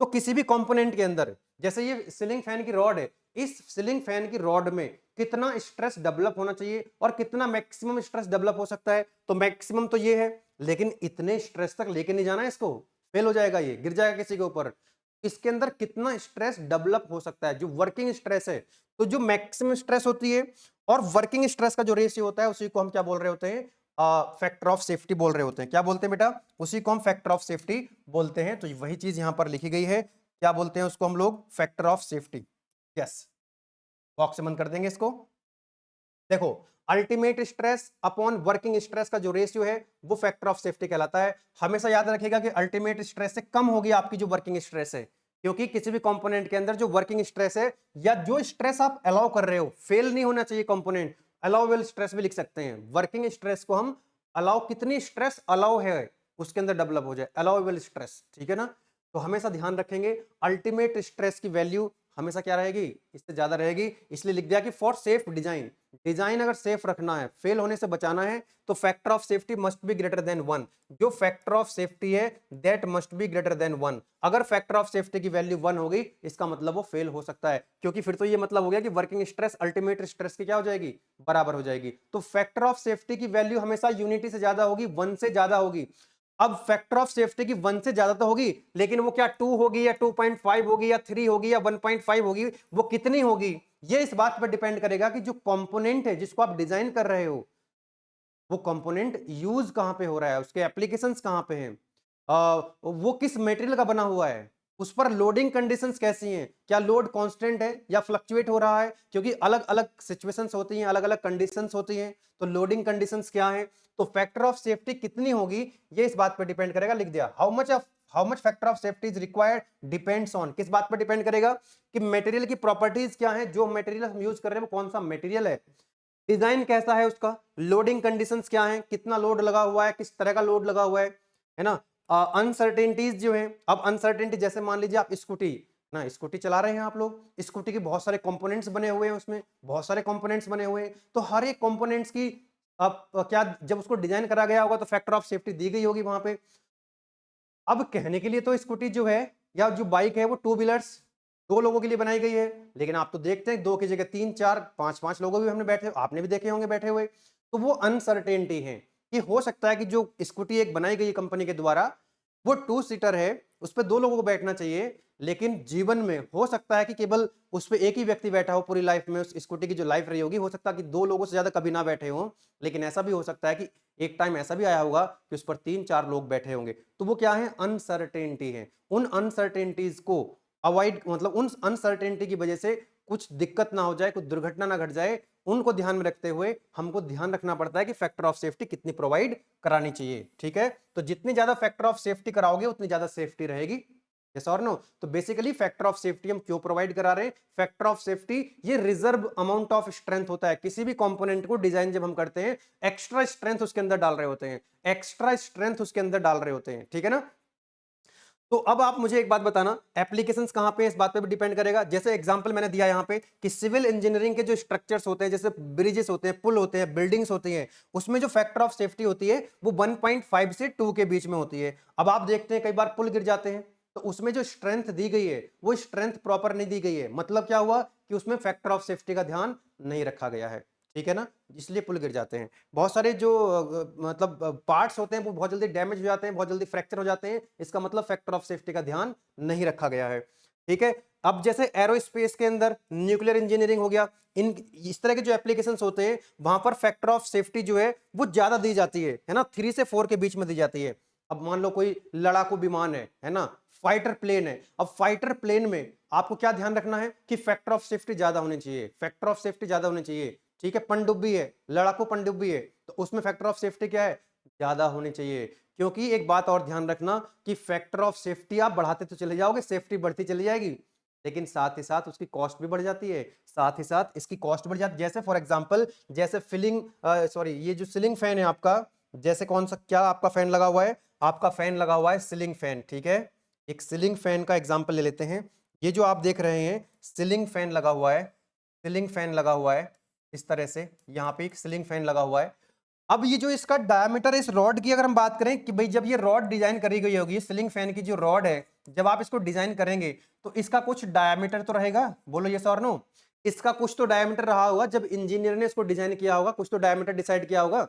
तो किसी भी कंपोनेंट के अंदर, जैसे ये सीलिंग फैन की रॉड है, इस सीलिंग फैन की रॉड में कितना स्ट्रेस डेवलप होना चाहिए और कितना मैक्सिमम स्ट्रेस डेवलप हो सकता है, तो मैक्सिमम तो ये है, लेकिन इतने स्ट्रेस तक लेके नहीं जाना है इसको, फेल हो जाएगा, ये गिर जाएगा किसी के ऊपर। इसके अंदर कितना स्ट्रेस डेवलप हो सकता है, जो वर्किंग स्ट्रेस है, तो जो मैक्सिमम स्ट्रेस होती है और वर्किंग स्ट्रेस का जो रेशियो होता है, उसी को हम क्या बोल रहे होते हैं, फैक्टर ऑफ सेफ्टी बोल रहे होते हैं। क्या बोलते हैं बेटा, उसी को हम फैक्टर ऑफ सेफ्टी बोलते हैं। तो वही चीज यहां पर लिखी गई है, क्या बोलते हैं उसको हम लोग, factor of safety. Yes, box से बंद कर देंगे इसको। देखो, ultimate stress upon working stress का जो रेशियो है, वो फैक्टर ऑफ सेफ्टी कहलाता है। हमेशा याद रखिएगा कि अल्टीमेट स्ट्रेस से कम होगी आपकी जो वर्किंग स्ट्रेस है, क्योंकि किसी भी कंपोनेंट के अंदर जो वर्किंग स्ट्रेस है, या जो स्ट्रेस आप अलाउ कर रहे हो, फेल नहीं होना चाहिए कंपोनेंट, अलाउएबल स्ट्रेस भी लिख सकते हैं। वर्किंग स्ट्रेस को हम अलाउ, कितनी स्ट्रेस अलाउ है उसके अंदर डेवलप हो जाए, अलाउएबल स्ट्रेस। ठीक है ना, तो हमेशा ध्यान रखेंगे अल्टीमेट स्ट्रेस की वैल्यू हमेशा क्या रहेगी, इससे ज्यादा रहेगी। इसलिए लिख दिया कि फॉर सेफ डिजाइन, डिजाइन अगर सेफ रखना है, फेल होने से बचाना है, तो factor of safety must be greater than 1। जो फैक्टर ऑफ सेफ्टी है that must be greater than 1। अगर फैक्टर ऑफ सेफ्टी की वैल्यू 1 होगी, इसका मतलब वो फेल हो सकता है, क्योंकि फिर तो ये मतलब हो गया कि वर्किंग स्ट्रेस अल्टीमेट स्ट्रेस की क्या हो जाएगी, बराबर हो जाएगी। तो फैक्टर ऑफ सेफ्टी की वैल्यू हमेशा यूनिटी से ज्यादा होगी, 1 से ज्यादा होगी। अब फैक्टर ऑफ सेफ्टी की 1 से ज्यादा तो होगी, लेकिन वो क्या 2 होगी या 2.5 होगी या 3 होगी या 1.5 होगी, वो कितनी होगी, ये इस बात पर डिपेंड करेगा कि जो कंपोनेंट है जिसको आप डिजाइन कर रहे हो, वो कंपोनेंट यूज कहां पे हो रहा है, उसके एप्लीकेशंस कहां पे हैं, वो किस मटेरियल का बना हुआ है, उस पर लोडिंग कंडीशंस कैसी हैं, क्या लोड कांस्टेंट है या फ्लक्चुएट हो रहा है, क्योंकि अलग अलग सिचुएशंस होती हैं, अलग अलग कंडीशंस होती हैं, तो लोडिंग कंडीशंस क्या है, तो फैक्टर ऑफ सेफ्टी कितनी होगी, ये इस बात पर डिपेंड करेगा। लिख दिया how much factor of safety is required depends on, किस बात पर डिपेंड करेगा कि मटेरियल की प्रॉपर्टीज क्या है, जो मटेरियल हम यूज कर रहे हैं वो कौन सा मटेरियल है, डिजाइन कैसा है उसका, लोडिंग कंडीशंस क्या है, कितना लोड लगा हुआ है, किस तरह का लोड लगा हुआ है ना। अनसर्टेनिटीज जो है, अब अनसर्टेनिटी जैसे मान लीजिए आप स्कूटी ना, स्कूटी चला रहे हैं आप लोग, स्कूटी के बहुत सारे कंपोनेंट्स बने हुए हैं, उसमें बहुत सारे कंपोनेंट्स बने हुए हैं, तो हर एक कंपोनेंट्स की अब क्या जब उसको डिजाइन करा गया होगा तो फैक्टर ऑफ सेफ्टी दी गई होगी वहां पे। अब कहने के लिए तो स्कूटी जो है या जो बाइक है वो टू व्हीलर्स, दो लोगों के लिए बनाई गई है, लेकिन आप तो देखते हैं दो की जगह तीन चार पांच पांच लोगों भी हमने बैठे, आपने भी देखे होंगे बैठे हुए। तो वो अनसर्टेनिटी है कि हो सकता है कि जो स्कूटी एक बनाई गई कंपनी के द्वारा वो टू सीटर है, उस पर दो लोगों को बैठना चाहिए, लेकिन जीवन में हो सकता है कि केवल उस पर एक ही व्यक्ति बैठा हो पूरी लाइफ में, उस स्कूटी की जो लाइफ रही होगी, हो सकता है कि दो लोगों से ज्यादा कभी ना बैठे हो, लेकिन ऐसा भी हो सकता है कि एक टाइम ऐसा भी आया होगा कि उस पर तीन चार लोग बैठे होंगे। तो वो क्या है, अनसर्टेनिटी है। उन अनसर्टेनिटीज को अवॉइड, मतलब उन अनसर्टेनिटी की वजह से कुछ दिक्कत ना हो जाए, कुछ दुर्घटना ना घट जाए, उनको ध्यान में रखते हुए हमको ध्यान रखना पड़ता है कि फैक्टर ऑफ सेफ्टी कितनी प्रोवाइड करानी चाहिए। ठीक है, तो जितनी ज्यादा फैक्टर ऑफ सेफ्टी कराओगे उतनी ज्यादा सेफ्टी रहेगी। यस और नो। तो बेसिकली फैक्टर ऑफ सेफ्टी हम क्यों प्रोवाइड करा रहे हैं, फैक्टर ऑफ सेफ्टी ये रिजर्व अमाउंट ऑफ स्ट्रेंथ होता है, किसी भी कंपोनेंट को डिजाइन जब हम करते हैं एक्स्ट्रा स्ट्रेंथ उसके अंदर डाल रहे होते हैं, एक्स्ट्रा स्ट्रेंथ उसके अंदर डाल रहे होते हैं। ठीक है ना। तो अब आप मुझे एक बात बताना, एप्लीकेशंस कहां पे है, इस बात पे भी डिपेंड करेगा। जैसे एग्जांपल मैंने दिया यहां पे कि सिविल इंजीनियरिंग के जो स्ट्रक्चर्स होते हैं, जैसे ब्रिजेस होते हैं, पुल होते हैं, बिल्डिंग्स होती हैं, उसमें जो फैक्टर ऑफ सेफ्टी होती है वो 1.5 से 2 के बीच में होती है। अब आप देखते हैं कई बार पुल गिर जाते हैं, तो उसमें जो स्ट्रेंथ दी गई है वो स्ट्रेंथ प्रॉपर नहीं दी गई है, मतलब क्या हुआ कि उसमें फैक्टर ऑफ सेफ्टी का ध्यान नहीं रखा गया है। ठीक है ना, इसलिए पुल गिर जाते हैं। बहुत सारे जो मतलब पार्ट्स होते हैं वो बहुत जल्दी डैमेज हो जाते हैं, बहुत जल्दी फ्रैक्चर हो जाते हैं, इसका मतलब फैक्टर ऑफ सेफ्टी का ध्यान नहीं रखा गया है। ठीक है। अब जैसे एरोस्पेस के अंदर न्यूक्लियर इंजीनियरिंग हो गया, इन इस तरह के जो एप्लीकेशंस होते हैं वहां पर फैक्टर ऑफ सेफ्टी जो है वो ज्यादा दी जाती है ना, 3 से 4 के बीच में दी जाती है। अब मान लो कोई लड़ाकू विमान है ना, फाइटर प्लेन है, अब फाइटर प्लेन में आपको क्या ध्यान रखना है कि फैक्टर ऑफ सेफ्टी ज्यादा होनी चाहिए, फैक्टर ऑफ सेफ्टी ज्यादा होनी चाहिए। ठीक है, पनडुब्बी है, लड़ाकू पनडुब्बी है, तो उसमें फैक्टर ऑफ सेफ्टी क्या है, ज्यादा होनी चाहिए। क्योंकि एक बात और ध्यान रखना कि फैक्टर ऑफ सेफ्टी आप बढ़ाते तो चले जाओगे, सेफ्टी बढ़ती चली जाएगी, लेकिन साथ ही साथ उसकी कॉस्ट भी बढ़ जाती है, साथ ही साथ इसकी कॉस्ट बढ़ जाती है। जैसे फॉर एग्जांपल, जैसे सॉरी ये जो सीलिंग फैन है आपका, जैसे कौन सा क्या आपका फैन लगा हुआ है, आपका फैन लगा हुआ है सीलिंग फैन। ठीक है, एक सीलिंग फैन का एग्जांपल ले लेते हैं। ये जो आप देख रहे हैं सीलिंग फैन लगा हुआ है, सीलिंग फैन लगा हुआ है इस तरह से, यहाँ पे एक सीलिंग फैन लगा हुआ है। अब ये जो इसका डायमीटर इस रॉड की अगर हम बात करें कि भाई जब ये रॉड डिजाइन करी गई होगी, सीलिंग फैन की जो रॉड है, जब आप इसको डिजाइन करेंगे तो इसका कुछ डायमीटर तो रहेगा, बोलो यस और नो। इसका कुछ तो डायमीटर रहा होगा, जब इंजीनियर ने इसको डिजाइन किया होगा कुछ तो डायमीटर डिसाइड किया होगा,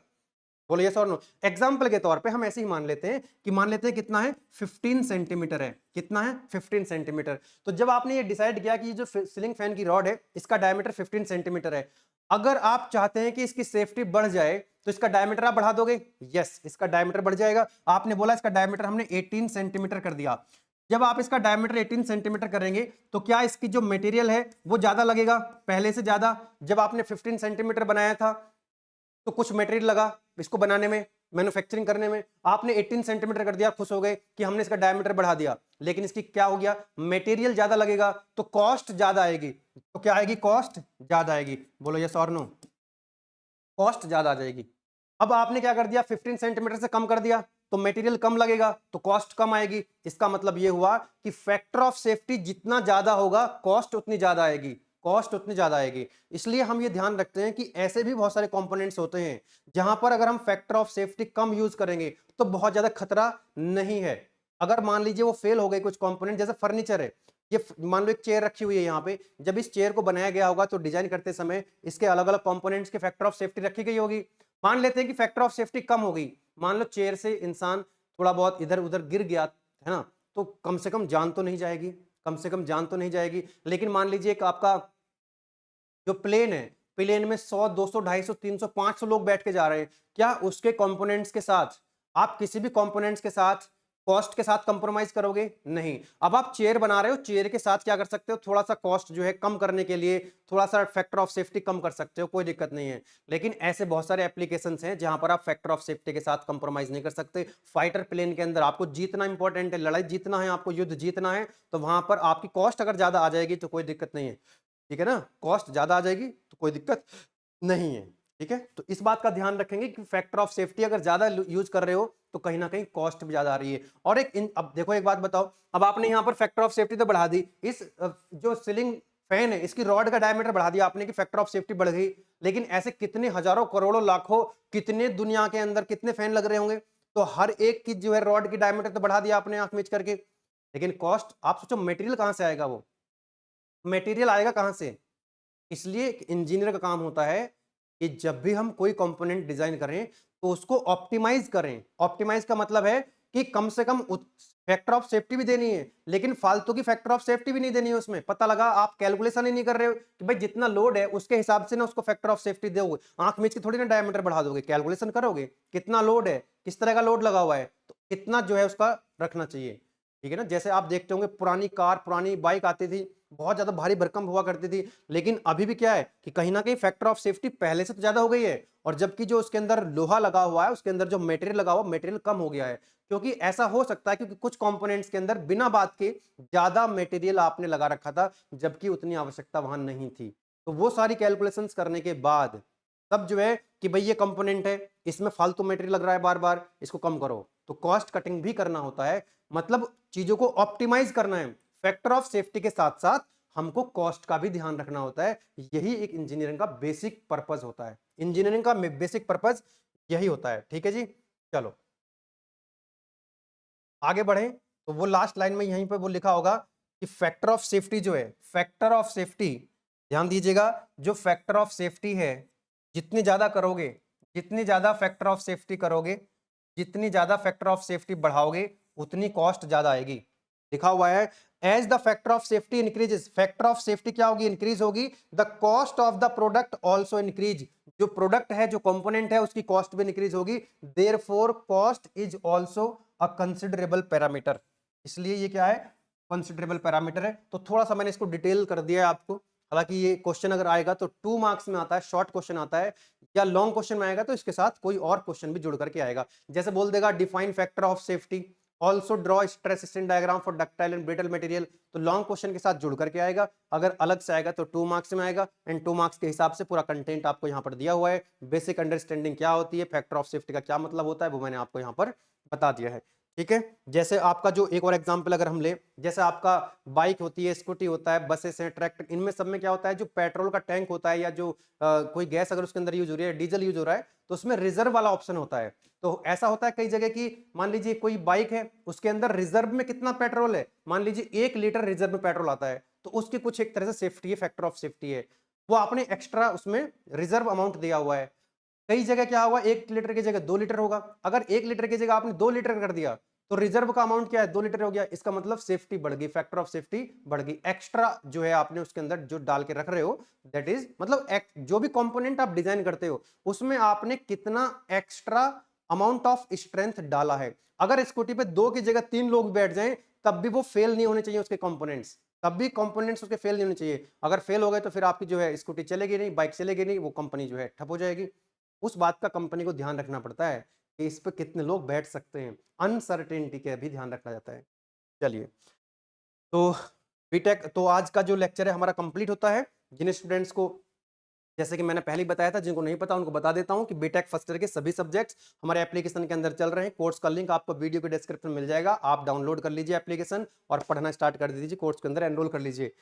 बोलो यस और नो। एग्जाम्पल के तौर पे हम ऐसे ही मान लेते हैं कि मान लेते हैं कितना है, 15 सेंटीमीटर है, कितना है 15 सेंटीमीटर। तो जब आपने ये डिसाइड किया कि ये जो सीलिंग फैन की रॉड है इसका डायमीटर 15 सेंटीमीटर है, अगर आप चाहते हैं कि इसकी सेफ्टी बढ़ जाए तो इसका डायमीटर आप बढ़ा दोगे, यस इसका डायमीटर बढ़ जाएगा। आपने बोला इसका डायमीटर हमने 18 सेंटीमीटर कर दिया, जब आप इसका डायमीटर 18 सेंटीमीटर करेंगे तो क्या इसकी जो मटेरियल है वो ज्यादा लगेगा पहले से ज्यादा। जब आपने 15 सेंटीमीटर बनाया था तो कुछ मटेरियल लगा इसको बनाने में, मैन्युफैक्चरिंग करने में, आपने 18 सेंटीमीटर कर दिया, खुश हो गए कि हमने इसका डायमीटर बढ़ा दिया, लेकिन इसकी क्या हो गया, मटेरियल ज्यादा लगेगा तो कॉस्ट ज्यादा आएगी। तो क्या आएगी, कॉस्ट ज्यादा आएगी, बोलो यस और नो, कॉस्ट ज्यादा आ जाएगी। अब आपने क्या कर दिया, 15 सेंटीमीटर से कम कर दिया, तो मटेरियल कम लगेगा तो कॉस्ट कम आएगी। इसका मतलब ये हुआ कि फैक्टर ऑफ सेफ्टी जितना ज्यादा होगा कॉस्ट उतनी ज्यादा आएगी, कॉस्ट उतनी ज्यादा आएगी। इसलिए हम ये ध्यान रखते हैं कि ऐसे भी बहुत सारे कंपोनेंट्स होते हैं जहां पर अगर हम factor of safety come use करेंगे तो बहुत ज्यादा खतरा नहीं है। अगर मान लीजिए वो फेल हो गए कुछ कंपोनेंट, जैसे फर्नीचर है, ये मान लो एक चेयर रखी हुई है यहाँ पे, जब इस चेयर को बनाया गया होगा तो डिजाइन करते समय इसके अलग अलग कंपोनेंट्स के फैक्टर ऑफ सेफ्टी रखी गई होगी। मान लेते हैं कि फैक्टर ऑफ सेफ्टी कम हो गई, मान लो चेयर से इंसान थोड़ा बहुत इधर उधर गिर गया है ना, तो कम से कम जान तो नहीं जाएगी, कम से कम जान तो नहीं जाएगी। लेकिन मान लीजिए एक आपका जो प्लेन है, प्लेन में 100 200 250 300 500 लोग बैठ के जा रहे हैं, क्या उसके कंपोनेंट्स के साथ आप किसी भी कंपोनेंट्स के साथ कॉस्ट के साथ कंप्रोमाइज करोगे? नहीं। अब आप चेयर बना रहे हो, चेयर के साथ क्या कर सकते हो, थोड़ा सा कॉस्ट जो है कम करने के लिए थोड़ा सा फैक्टर ऑफ सेफ्टी कम कर सकते हो, कोई दिक्कत नहीं है। लेकिन ऐसे बहुत सारे एप्लीकेशंस हैं जहां पर आप फैक्टर ऑफ सेफ्टी के साथ कंप्रोमाइज नहीं कर सकते। फाइटर प्लेन के अंदर आपको जीतना इंपॉर्टेंट है, लड़ाई जीतना है, आपको युद्ध जीतना है, तो वहां पर आपकी कॉस्ट अगर ज्यादा आ जाएगी तो कोई दिक्कत नहीं है, ठीक है ना, कॉस्ट ज्यादा आ जाएगी तो कोई दिक्कत नहीं है, ठीक है। तो इस बात का ध्यान रखेंगे कि फैक्टर ऑफ सेफ्टी अगर ज्यादा यूज कर रहे हो तो कहीं ना कहीं कॉस्ट भी ज्यादा आ रही है। और अब देखो एक बात बताओ, अब आपने यहां पर फैक्टर ऑफ सेफ्टी तो बढ़ा दी, इस जो सीलिंग फैन है इसकी रॉड का डायमीटर बढ़ा दिया आपने कि फैक्टर ऑफ सेफ्टी बढ़ गई, लेकिन ऐसे कितने हजारों करोड़ों लाखों कितने दुनिया के अंदर कितने फैन लग रहे होंगे, तो हर एक की जो है रॉड की डायमीटर तो बढ़ा दिया आपने आंख मीच करके, लेकिन कॉस्ट आप सोचो मटेरियल कहां से आएगा, वो मटेरियल आएगा कहां से। इसलिए एक इंजीनियर का काम होता है कि जब भी हम कोई कंपोनेंट डिजाइन करें तो उसको ऑप्टिमाइज करें। ऑप्टिमाइज का मतलब है कि कम से कम फैक्टर ऑफ सेफ्टी भी देनी है, लेकिन फालतू की फैक्टर ऑफ सेफ्टी भी नहीं देनी है। उसमें पता लगा आप कैलकुलेशन ही नहीं कर रहे हो कि भाई जितना लोड है उसके हिसाब से ना उसको फैक्टर ऑफ सेफ्टी दोगे, आंख मीच के थोड़ी ना डायमीटर बढ़ा दोगे, कैलकुलेशन करोगे कितना लोड है, किस तरह का लोड लगा हुआ है, तो कितना जो है उसका रखना चाहिए, ठीक है ना। जैसे आप देखते होंगे पुरानी कार पुरानी बाइक आती थी, बहुत ज्यादा भारी भरकम हुआ करती थी, लेकिन अभी भी क्या है कि कहीं ना कहीं फैक्टर ऑफ सेफ्टी पहले से तो ज्यादा हो गई है, और जबकि जो उसके अंदर लोहा लगा हुआ है उसके अंदर जो मटेरियल लगा हुआ मटेरियल कम हो गया है। क्योंकि ऐसा हो सकता है क्योंकि कुछ कंपोनेंट्स के अंदर बिना बात के ज्यादा मटेरियल आपने लगा रखा था जबकि उतनी आवश्यकता वहां नहीं थी। तो वो सारी कैलकुलेशंस करने के बाद तब जो है कि भाई ये कंपोनेंट है इसमें फालतू मटेरियल लग रहा है बार बार, इसको कम करो, तो कॉस्ट कटिंग भी करना होता है, मतलब चीजों को ऑप्टिमाइज करना है। फैक्टर ऑफ सेफ्टी के साथ साथ हमको कॉस्ट का भी ध्यान रखना होता है। यही एक इंजीनियरिंग का बेसिक पर्पस होता है, इंजीनियरिंग का बेसिक पर्पस यही होता है, ठीक है जी। चलो आगे बढ़े, तो वो लास्ट लाइन में यहीं पे वो लिखा होगा कि फैक्टर ऑफ सेफ्टी जो है, फैक्टर ऑफ सेफ्टी ध्यान दीजिएगा, जो फैक्टर ऑफ सेफ्टी है जितनी ज्यादा करोगे, जितनी ज्यादा फैक्टर ऑफ सेफ्टी करोगे, जितनी ज्यादा फैक्टर ऑफ सेफ्टी बढ़ाओगे उतनी कॉस्ट ज्यादा आएगी। लिखा हुआ है as the factor of safety increases, factor of safety क्या होगी, इंक्रीज होगी, the cost of the product also increase, जो प्रोडक्ट है जो कंपोनेंट है उसकी कॉस्ट भी इंक्रीज होगी, therefore cost is also a considerable parameter. इसलिए ये क्या है, कंसिडरेबल पैरामीटर है। तो थोड़ा सा मैंने इसको डिटेल कर दिया है आपको, हालांकि ये क्वेश्चन अगर आएगा तो 2 मार्क्स में आता है, शॉर्ट क्वेश्चन आता है, या लॉन्ग क्वेश्चन में आएगा तो इसके साथ कोई और क्वेश्चन भी जुड़ करके आएगा। जैसे बोल देगा define factor of safety, also draw stress strain diagram for ductile and brittle material, तो लॉन्ग क्वेश्चन के साथ जुड़ करके आएगा। अगर अलग से आएगा तो 2 मार्क्स में आएगा, एंड 2 मार्क्स के हिसाब से पूरा कंटेंट आपको यहाँ पर दिया हुआ है। बेसिक अंडरस्टैंडिंग क्या होती है, फैक्टर ऑफ सेफ्टी का क्या मतलब होता है, वो मैंने आपको यहाँ पर बता दिया है, ठीक है। जैसे आपका जो एक और एग्जांपल अगर हम ले, जैसे आपका बाइक होती है, स्कूटी होता है, बसेस हैं, ट्रैक्टर, इनमें सब में क्या होता है, जो पेट्रोल का टैंक होता है या जो कोई गैस अगर उसके अंदर यूज हो रही है, डीजल यूज हो रहा है, तो उसमें रिजर्व वाला ऑप्शन होता है। तो ऐसा होता है कई जगह की, मान लीजिए कोई बाइक है उसके अंदर रिजर्व में कितना पेट्रोल है, मान लीजिए 1 लीटर रिजर्व में पेट्रोल आता है, तो उसकी कुछ एक तरह से सेफ्टी है, फैक्टर ऑफ सेफ्टी है, वो आपने एक्स्ट्रा उसमें रिजर्व अमाउंट दिया हुआ है। कई जगह क्या होगा, 1 लीटर की जगह 2 लीटर होगा, अगर 1 लीटर की जगह आपने 2 लीटर कर दिया तो रिजर्व का अमाउंट क्या है, 2 लीटर हो गया, इसका मतलब सेफ्टी बढ़ गई, फैक्टर ऑफ सेफ्टी बढ़ गई। एक्स्ट्रा जो है आपने उसके अंदर जो डाल के रख रहे हो, दैट इज मतलब जो भी कंपोनेंट आप डिजाइन करते हो उसमें आपने कितना एक्स्ट्रा अमाउंट ऑफ स्ट्रेंथ डाला है। अगर स्कूटी पे 2 की जगह 3 लोग बैठ जाएं तब भी वो फेल नहीं होने चाहिए उसके कंपोनेंट्स, तब भी कंपोनेंट्स उसके फेल नहीं होने चाहिए। अगर फेल हो गए तो फिर आपकी जो है स्कूटी चलेगी नहीं, बाइक चलेगी नहीं, वो कंपनी जो है ठप हो जाएगी। उस बात का कंपनी को ध्यान रखना पड़ता है कि इस पे कितने लोग बैठ सकते हैं, अनसर्टेनिटी का भी ध्यान रखना जाता है। चलिए, तो बीटेक तो आज का जो लेक्चर है हमारा कंप्लीट होता है। जिन स्टूडेंट्स को जैसे कि मैंने पहले ही बताया था, जिनको नहीं पता उनको बता देता हूं कि बीटेक फर्स्ट ईयर के सभी सब्जेक्ट्स हमारे एप्लीकेशन के अंदर चल रहे हैं। कोर्स का लिंक आपको वीडियो के डिस्क्रिप्शन में मिल जाएगा, आप डाउनलोड कर लीजिए एप्लीकेशन और पढ़ना स्टार्ट कर दीजिए, कोर्स के अंदर एनरोल कर लीजिए।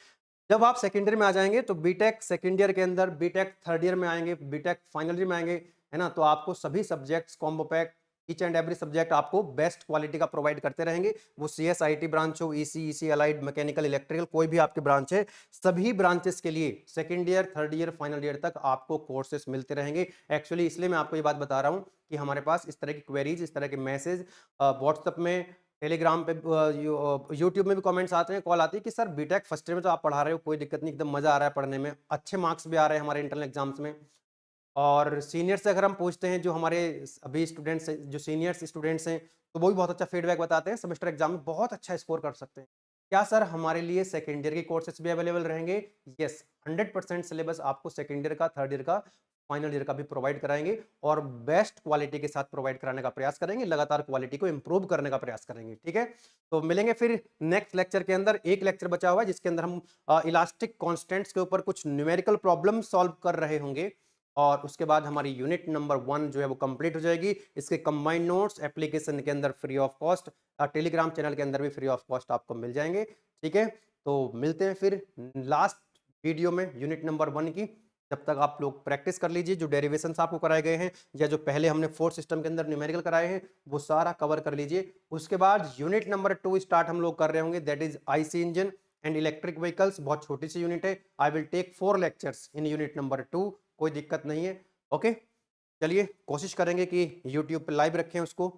जब आप सेकेंड ईयर में आ जाएंगे तो बीटेक सेकेंड ईयर के अंदर, बीटेक थर्ड ईयर में आएंगे, बीटेक फाइनल ईयर में आएंगे, है ना, तो आपको सभी subjects combo pack, each and every subject आपको बेस्ट क्वालिटी का प्रोवाइड करते रहेंगे। वो सीएस आईटी ब्रांच हो, EC, EC allied, mechanical, electrical, कोई भी आपके ब्रांच है, सभी ब्रांचेस के लिए second year, third year, final year तक आपको कोर्सेस मिलते रहेंगे। एक्चुअली इसलिए मैं आपको ये बात बता रहा हूँ कि हमारे पास इस तरह की क्वेरीज, इस तरह के मैसेज व्हाट्सएप में, टेलीग्राम पे, यूट्यूब में भी कमेंट्स आते हैं, कॉल आती है कि सर बीटेक फर्स्ट ईयर में तो आप पढ़ा रहे हो, कोई दिक्कत नहीं, एकदम मजा आ रहा है पढ़ने में, अच्छे मार्क्स भी आ रहे हैं हमारे इंटरनल एग्जाम्स में। और सीनियर से अगर हम पूछते हैं, जो हमारे अभी स्टूडेंट्स हैं, जो सीनियर्स स्टूडेंट्स हैं, तो वो भी बहुत अच्छा फीडबैक बताते हैं, सेमेस्टर एग्जाम में बहुत अच्छा स्कोर कर सकते हैं। क्या सर हमारे लिए सेकेंड ईयर के कोर्सेज भी अवेलेबल रहेंगे? यस, 100% सिलेबस आपको सेकेंड ईयर का, थर्ड ईयर का, फाइनल ईयर का भी प्रोवाइड कराएंगे और बेस्ट क्वालिटी के साथ प्रोवाइड कराने का प्रयास करेंगे, लगातार क्वालिटी को इंप्रूव करने का प्रयास करेंगे। ठीक है, तो मिलेंगे फिर नेक्स्ट लेक्चर के अंदर। एक लेक्चर बचा हुआ है जिसके अंदर हम इलास्टिक कांस्टेंट्स के ऊपर कुछ न्यूमेरिकल प्रॉब्लम सॉल्व कर रहे होंगे और उसके बाद हमारी यूनिट नंबर 1 जो है वो कंप्लीट हो जाएगी। इसके कंबाइंड नोट्स एप्लीकेशन के अंदर free of cost, Telegram channel के अंदर भी फ्री ऑफ कॉस्ट आपको मिल जाएंगे। ठीक है, तो मिलते हैं फिर लास्ट वीडियो में यूनिट नंबर 1 की। जब तक आप लोग प्रैक्टिस कर लीजिए, जो डेरिवेशंस आपको कराए गए हैं या जो पहले हमने फोर्थ सिस्टम के अंदर न्यूमेरिकल कराए हैं वो सारा कवर कर लीजिए। उसके बाद यूनिट नंबर 2 स्टार्ट हम लोग कर रहे होंगे, that is IC engine and electric vehicles. बहुत छोटी सी यूनिट है, I will take 4 lectures in unit number 2, कोई दिक्कत नहीं है। ओके, चलिए कोशिश करेंगे कि यूट्यूब पे लाइव रखें उसको।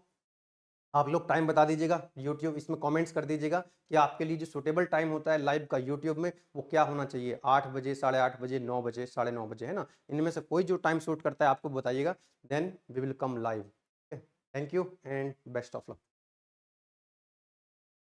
आप लोग टाइम बता दीजिएगा, यूट्यूब इसमें कमेंट्स कर दीजिएगा कि आपके लिए जो सुटेबल टाइम होता है लाइव का यूट्यूब में वो क्या होना चाहिए, 8 बजे, 8:30 बजे, 9 बजे, 9:30 बजे, है ना, इनमें से कोई जो टाइम सूट करता है आपको बताइएगा, then we will come live. Thank you and best of luck.